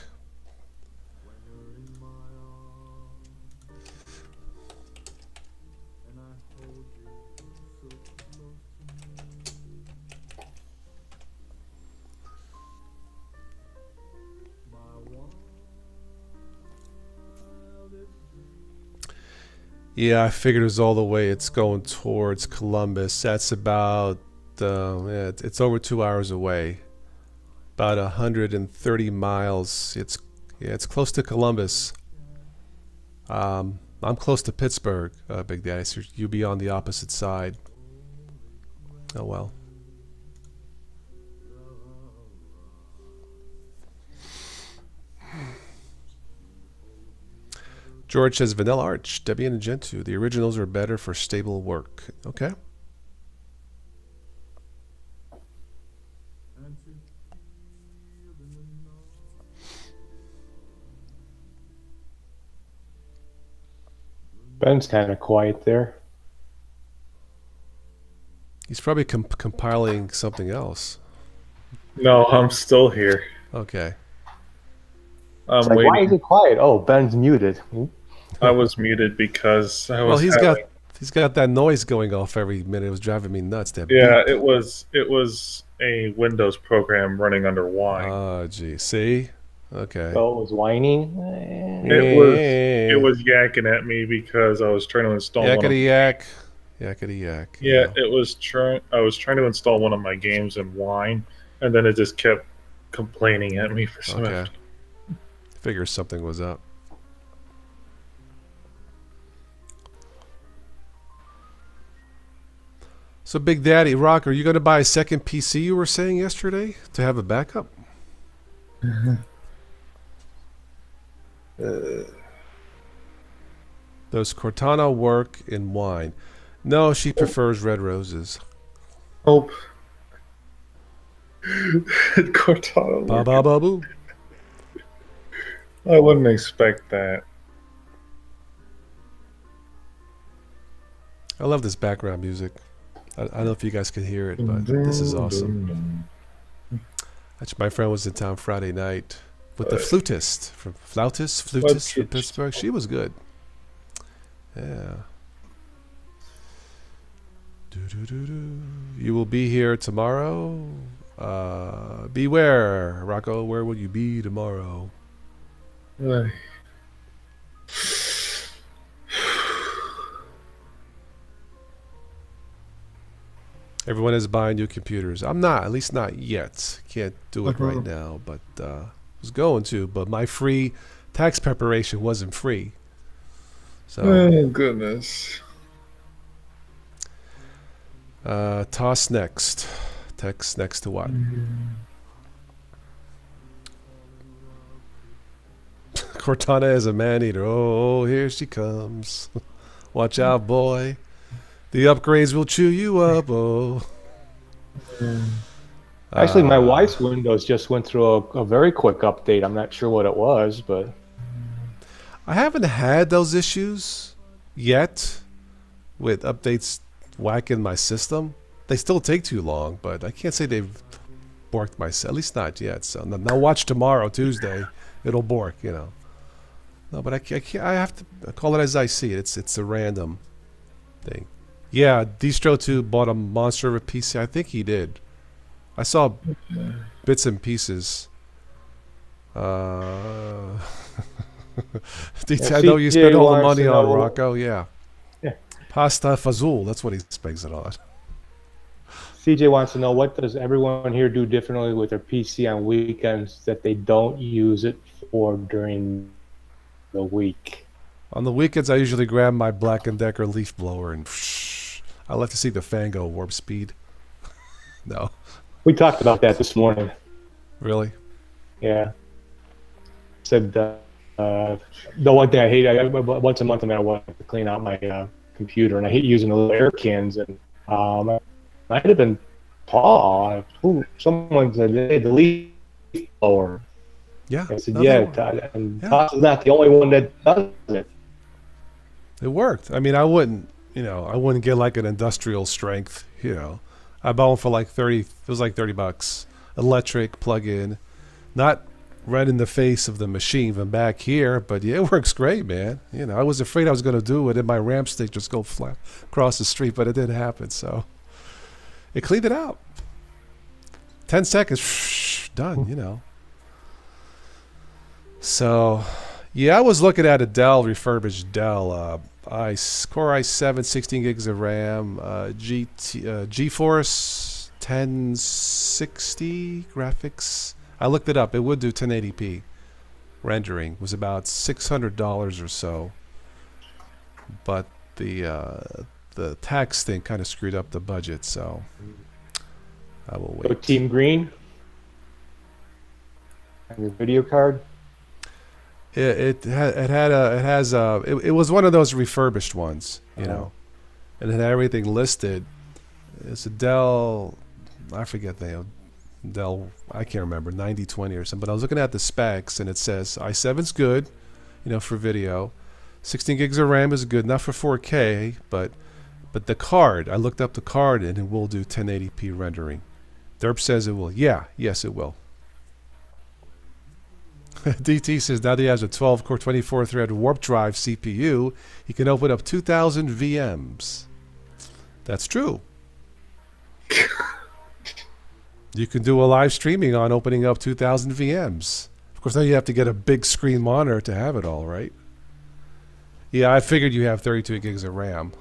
Yeah, I figured it was all the way. It's going towards Columbus. That's about, yeah, it's over 2 hours away. About 130 miles. It's close to Columbus. I'm close to Pittsburgh, Big Daddy. So you'll be on the opposite side. Oh well. George says Vanilla Arch, Debian and Gentoo. The originals are better for stable work. Okay. Ben's kind of quiet there. He's probably compiling something else. No, I'm still here. Okay. I'm It's like, waiting. why is it quiet? Oh, Ben's muted. I was muted because I was. Well, he's got that noise going off every minute. It was driving me nuts. That Yeah, beep. it was a Windows program running under Wine. Oh, gee. See? Okay. Oh, it was whining. It was yakking at me because I was trying to install one. Yakety yak. Yakety yak. Yeah, it was trying. I was trying to install one of my games in Wine, and then it just kept complaining at me for some Okay. reason. Figure something was up. So, Big Daddy Rock, are you going to buy a second PC? You were saying yesterday to have a backup. Does Cortana work in Wine? No, she prefers red roses. Hope. Cortana. Ba ba ba boo. I wouldn't expect that. I love this background music. I don't know if you guys can hear it, but this is awesome. Actually, my friend was in town Friday night with the flutist from Pittsburgh. She was good. Yeah. You will be here tomorrow. Beware, Rocco. Where will you be tomorrow? Everyone is buying new computers. I'm not, at least not yet. Can't do it right now, but was going to. But my free tax preparation wasn't free. So. Oh goodness. Toss next. Text next to what? Cortana is a man-eater. Oh, here she comes. Watch out, boy. The upgrades will chew you up. Oh. Actually, my wife's Windows just went through a very quick update. I'm not sure what it was, but I haven't had those issues yet with updates whacking my system. They still take too long, but I can't say they've borked my at least not yet. So now watch tomorrow, Tuesday. It'll bork, you know. No, but I can't. I have to call it as I see it. It's a random thing. Yeah, Distro2 bought a monster of a PC. I think he did. I saw bits and pieces. I know you spent all the money on Rocco. Yeah. Pasta Fazul. That's what he spends it on. CJ wants to know, what does everyone here do differently with their PC on weekends that they don't use it for during the week? On the weekends, I usually grab my Black & Decker leaf blower and I like to see the fan go warp speed. No. We talked about that this morning. Really? Yeah. Said the one thing I hate, once a month I want to clean out my computer, and I hate using the little air cans. And might have been Paul. Someone said the leaf blower. Yeah. I said, No, they yeah, were. and Yeah. Todd's not the only one that does it. It worked. I mean, I wouldn't get like an industrial strength, I bought one for like 30, it was like $30. Electric, plug-in, not right in the face of the machine from back here, but yeah, it works great, man. I was afraid I was going to do it and my ramp stick just go flat across the street, but it didn't happen, so it cleaned it out. 10 seconds, done, So, yeah, I was looking at a refurbished Dell, Core i7, 16 gigs of RAM, GeForce 1060 graphics. I looked it up. It would do 1080p rendering. It was about $600 or so. But the tax thing kind of screwed up the budget, so I will wait. So Team Green and your video card. It was one of those refurbished ones, and it had everything listed. It's a Dell, I forget Dell, I can't remember, 9020 or something. But I was looking at the specs, and it says i7's good, for video. 16 gigs of RAM is good, not for 4K, but the card, I looked up the card, and it will do 1080p rendering. Derp says it will. Yes, it will. DT says now that he has a 12-core, 24-thread warp drive CPU, he can open up 2,000 VMs. That's true. You can do a live streaming on opening up 2,000 VMs. Of course, now you have to get a big screen monitor to have it all, right? Yeah, I figured you have 32 gigs of RAM.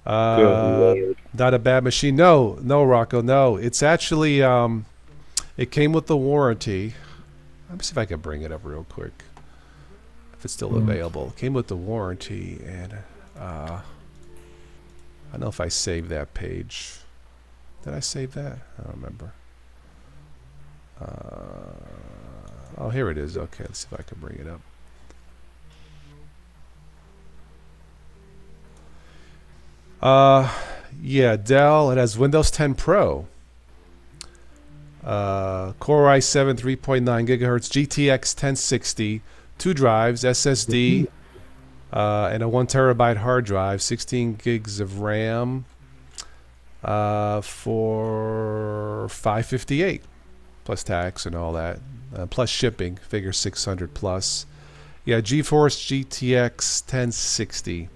Not a bad machine. No, Rocco, no. It's actually, it came with the warranty. Let me see if I can bring it up real quick. If it's still available. It came with the warranty, and I don't know if I saved that page. Did I save that? I don't remember. Oh, here it is. Okay, let's see if I can bring it up. Yeah, Dell. It has Windows 10 Pro. Core i7 3.9 gigahertz GTX 1060, 2 drives, SSD, and a 1 terabyte hard drive, 16 gigs of RAM, for $558 plus tax and all that, plus shipping, figure 600 plus. Yeah, GeForce GTX 1060,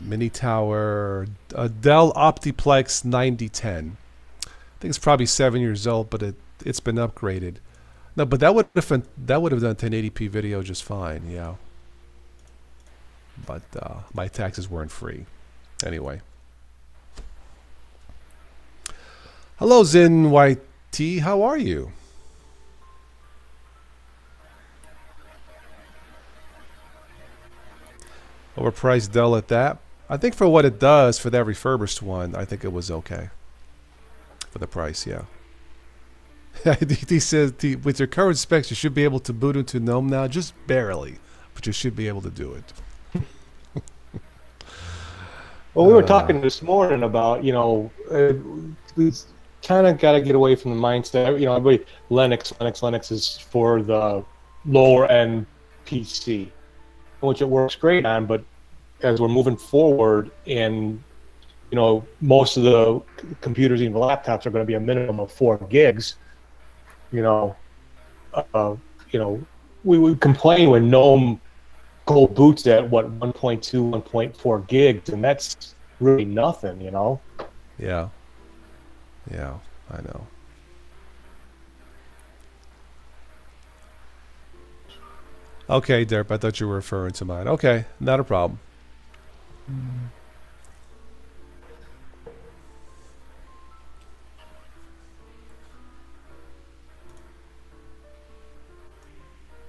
mini tower, Dell Optiplex 9010. I think it's probably 7 years old, but it's been upgraded. No, but that would have done 1080p video just fine, yeah. But my taxes weren't free. Anyway. Hello, Zin YT. How are you? Overpriced Dell at that. I think for what it does for that refurbished one, I think it was okay. For the price, yeah. He says, with your current specs, you should be able to boot into GNOME now, just barely, but you should be able to do it. Well, we were talking this morning about, we kind of got to get away from the mindset. Everybody, Linux is for the lower end PC, which it works great on. But as we're moving forward, and most of the computers, even laptops, are going to be a minimum of 4 gigs. We would complain when GNOME cold boots at 1.2, 1.4 gigs, and that's really nothing, Yeah, I know. Okay, Derp, I thought you were referring to mine. Okay, not a problem.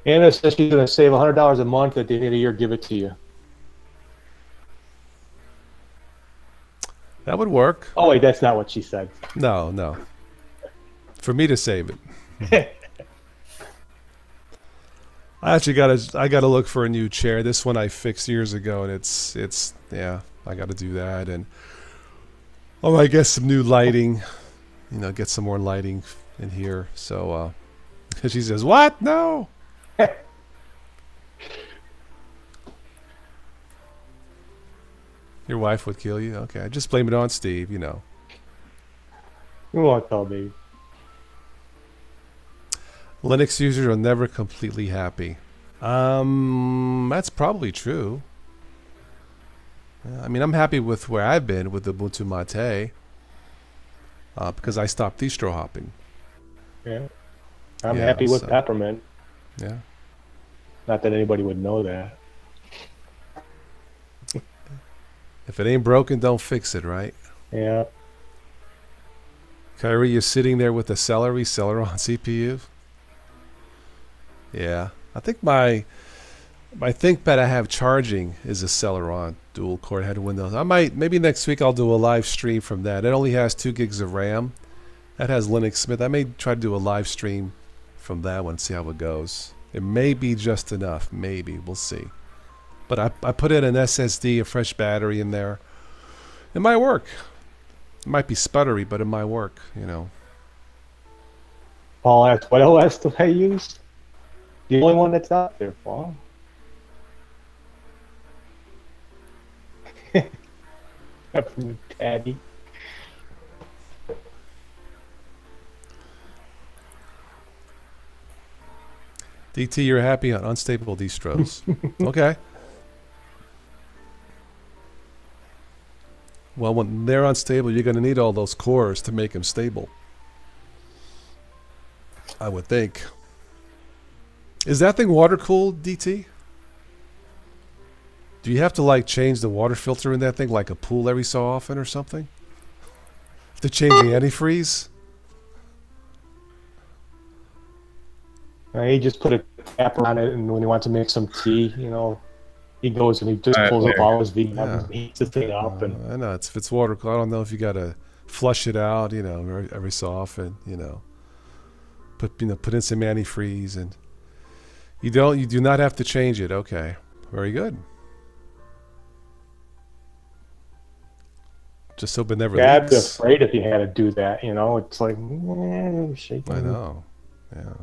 Anna says she's going to save $100 a month at the end of the year, give it to you. That would work. Oh, wait, that's not what she said. No. For me to save it. I actually gotta look for a new chair. This one I fixed years ago, and it's I gotta do that, and I guess some new lighting. Get some more lighting in here. So she says, "What? No." Your wife would kill you? Okay, just blame it on Steve, you know. You won't tell me. Linux users are never completely happy. That's probably true. I mean, I'm happy with where I've been with Ubuntu Mate because I stopped distro hopping. Yeah. I'm happy with Peppermint. Yeah. Not that anybody would know that. If it ain't broken, don't fix it, right? Yeah. Kyrie, you're sitting there with a Celeron CPU? Yeah. I think my ThinkPad I have charging is a Celeron dual core head Windows. Maybe next week I'll do a live stream from that. It only has 2 gigs of RAM. That has Linux Smith. I may try to do a live stream from that one and see how it goes. It may be just enough. Maybe. We'll see. But I put in an SSD, a fresh battery in there. It might work. It might be sputtery, but it might work, you know. Paul asked, what OS do I use? The only one that's out there, Paul. Daddy. DT, you're happy on unstable distros. Okay. Well, when they're unstable, you're going to need all those cores to make them stable. I would think. Is that thing water cooled, DT? Do you have to like change the water filter in that thing like a pool every so often or something? To change the antifreeze? He just put a cap on it, and when he wants to make some tea, you know, he goes and he just pulls up all his VMs and heats the thing up. And I know if it's water cooled. I don't know if you got to flush it out, you know, every so often, you know. Put in some antifreeze, and you do not have to change it. Okay, very good. Just hope it never leaks. I'd be afraid if you had to do that, you know. It's like, shaking. I know, yeah.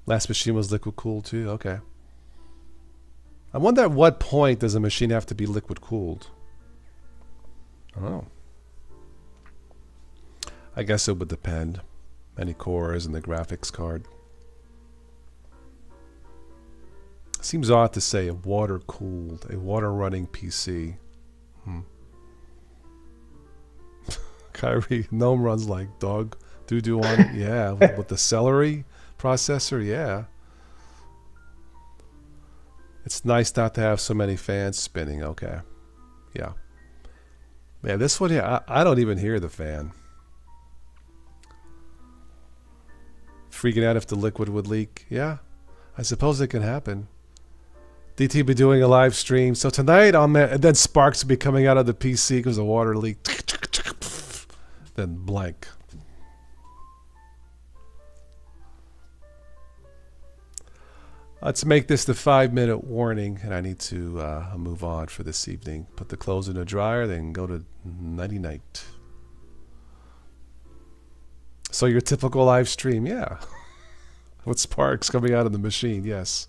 Last machine was liquid cooled too. Okay. I wonder at what point does a machine have to be liquid cooled? I don't know. I guess it would depend. Many cores and the graphics card. Seems odd to say a water cooled, a water running PC. Kyrie, GNOME runs like dog doo-doo on it. Yeah, with the celery processor, yeah. It's nice not to have so many fans spinning. Okay. Yeah. Yeah, this one here, I don't even hear the fan. Freaking out if the liquid would leak. Yeah, I suppose it can happen. DT be doing a live stream. So tonight, and then sparks will be coming out of the PC because the water leaked. Then blank. Let's make this the 5-minute warning, and I need to move on for this evening. Put the clothes in the dryer, then go to nighty-night. So your typical live stream, yeah. With sparks coming out of the machine, yes.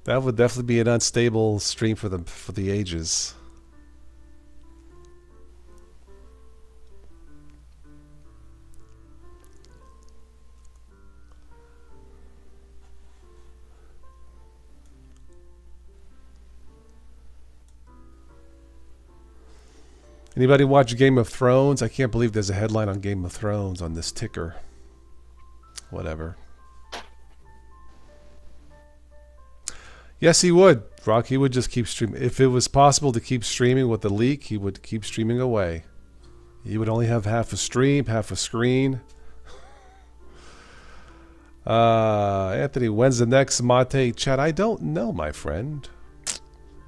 That would definitely be an unstable stream for the ages. Anybody watch Game of Thrones? I can't believe there's a headline on Game of Thrones on this ticker. Whatever. Yes, he would. Rock, he would just keep streaming. If it was possible to keep streaming with the leak, he would keep streaming away. He would only have half a stream, half a screen. Anthony, when's the next Mate chat? I don't know, my friend.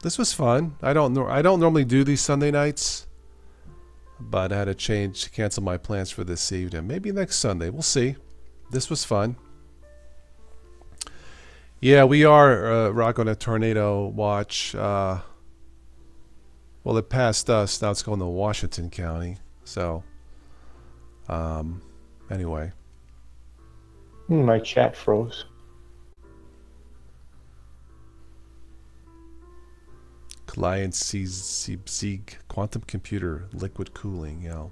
This was fun. I don't normally do these Sunday nights, but I had to cancel my plans for this evening. Maybe next Sunday. We'll see. This was fun. Yeah, we are Rock on a Tornado watch. Well, it passed us. Now it's going to Washington County. So, anyway. My chat froze. Client Sieg quantum computer liquid cooling. Yeah.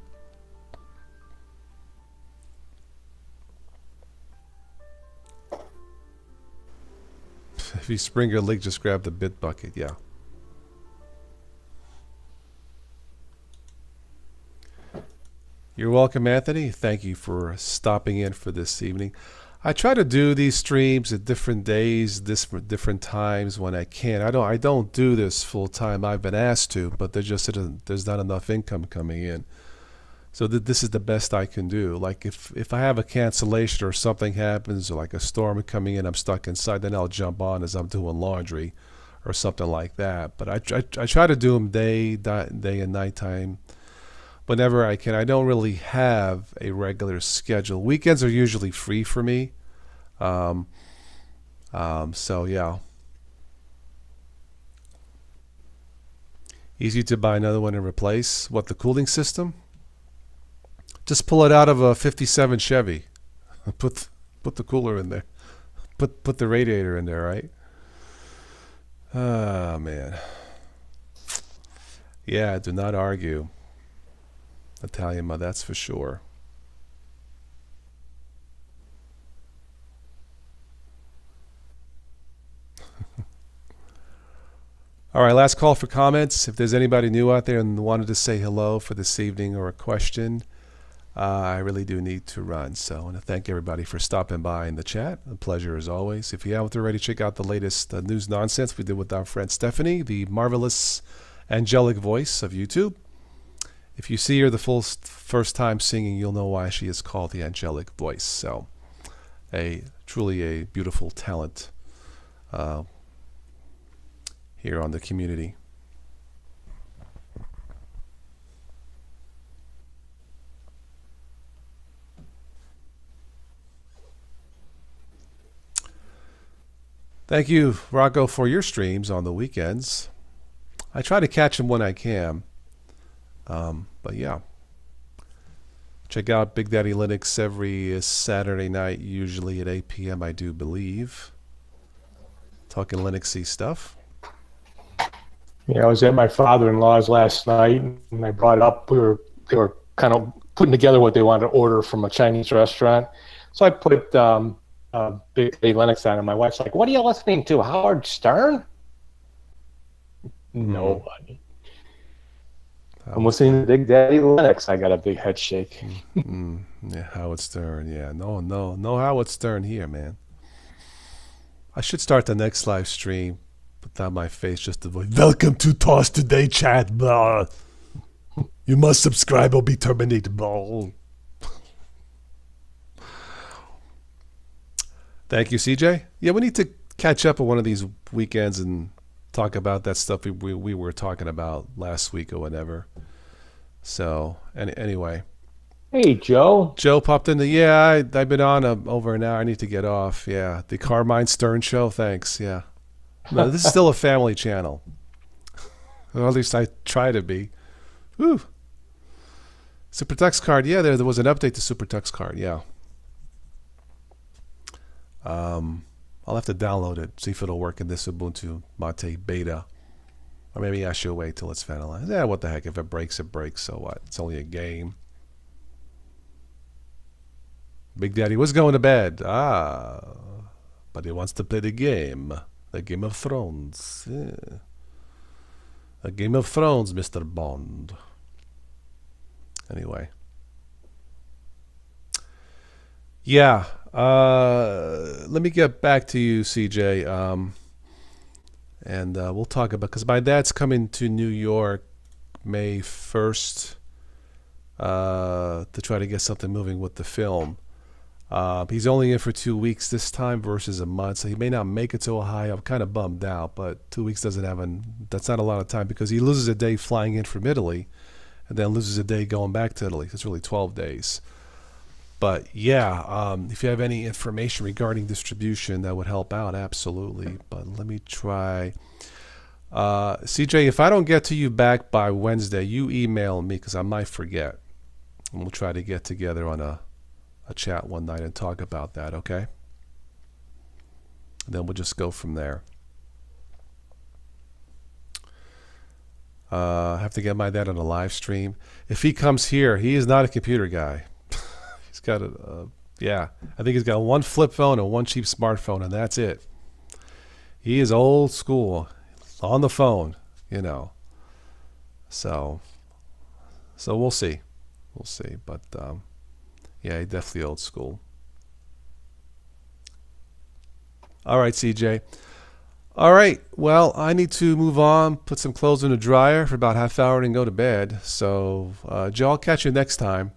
If you spring your leak, just grab the bit bucket. Yeah. You're welcome, Anthony. Thank you for stopping in for this evening. I try to do these streams at different days, different times when I can. I don't do this full time. I've been asked to, but there's not enough income coming in. So this is the best I can do. Like if I have a cancellation or something happens, or like a storm coming in, I'm stuck inside, then I'll jump on as I'm doing laundry or something like that. But I try to do them day and nighttime whenever I can. I don't really have a regular schedule. Weekends are usually free for me. So yeah. Easy to buy another one and replace. What, the cooling system? Just pull it out of a 57 Chevy. Put the cooler in there. Put the radiator in there, right? Ah, man. Yeah, do not argue. Italian, that's for sure. All right, last call for comments. If there's anybody new out there and wanted to say hello for this evening or a question, I really do need to run. So I want to thank everybody for stopping by in the chat. A pleasure as always. If you haven't already, check out the latest news nonsense we did with our friend Stephanie, the marvelous angelic voice of YouTube. If you see her the first time singing, you'll know why she is called the angelic voice. So truly a beautiful talent here on the community. Thank you, Rocco, for your streams on the weekends. I try to catch them when I can. But yeah. Check out Big Daddy Linux every Saturday night, usually at 8 p.m., I do believe. Talking Linuxy stuff. Yeah, I was at my father-in-law's last night, and I brought it up. They were kind of putting together what they wanted to order from a Chinese restaurant. So I put Big Daddy Linux on, and my wife's like, "What are you listening to, Howard Stern?" No, buddy. I'm listening to Big Daddy Linux. I got a big head shake. Yeah, Howard Stern. Yeah, no Howard Stern here, man. I should start the next live stream. Put down my face just to avoid. Welcome to Toss Today chat. Blah. You must subscribe or be terminated. Blah. Thank you, CJ. Yeah, we need to catch up on one of these weekends and talk about that stuff we were talking about last week or whatever. So, anyway. Hey, Joe. Joe popped in. I've been on over an hour. I need to get off. Yeah, the Carmine Stern Show. Thanks. Yeah. No, this is still a family channel. Or at least I try to be. Whew. SuperTux card. Yeah, there was an update to SuperTux card. Yeah. I'll have to download it, see if it'll work in this Ubuntu Mate beta. Or maybe I should wait till it's finalized. Yeah, what the heck. If it breaks, it breaks. So what? It's only a game. Big Daddy was going to bed. But he wants to play the game. The Game of Thrones. Yeah. A Game of Thrones, Mr. Bond. Anyway. Yeah. Let me get back to you, CJ. And we'll talk about, because my dad's coming to New York May 1st to try to get something moving with the film. He's only in for 2 weeks this time versus a month, so he may not make it to Ohio. I'm kind of bummed out, but 2 weeks that's not a lot of time, because he loses a day flying in from Italy and then loses a day going back to Italy. It's really 12 days. But yeah, if you have any information regarding distribution that would help out, absolutely. But let me try. CJ, if I don't get to you back by Wednesday, you email me because I might forget. And we'll try to get together on a chat one night and talk about that, okay? And then we'll just go from there. I have to get my dad on a live stream. If he comes here, he is not a computer guy. He's got I think he's got one flip phone and one cheap smartphone, and that's it. He is old school, on the phone, you know. So we'll see. We'll see. But, yeah, he's definitely old school. All right, CJ. All right. Well, I need to move on, put some clothes in the dryer for about half hour and go to bed. So, Joe, I'll catch you next time.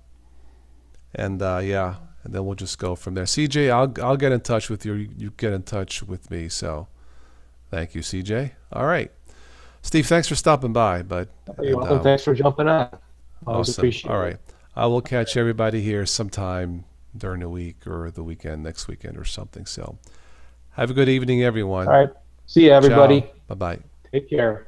And, and then we'll just go from there. CJ, I'll get in touch with you. You get in touch with me. So, thank you, CJ. All right. Steve, thanks for stopping by. You're welcome. Thanks for jumping on. Always awesome. appreciate All it. right. I will catch everybody here sometime during the week or the weekend, next weekend or something. So have a good evening, everyone. All right. See you, everybody. Bye-bye. Take care.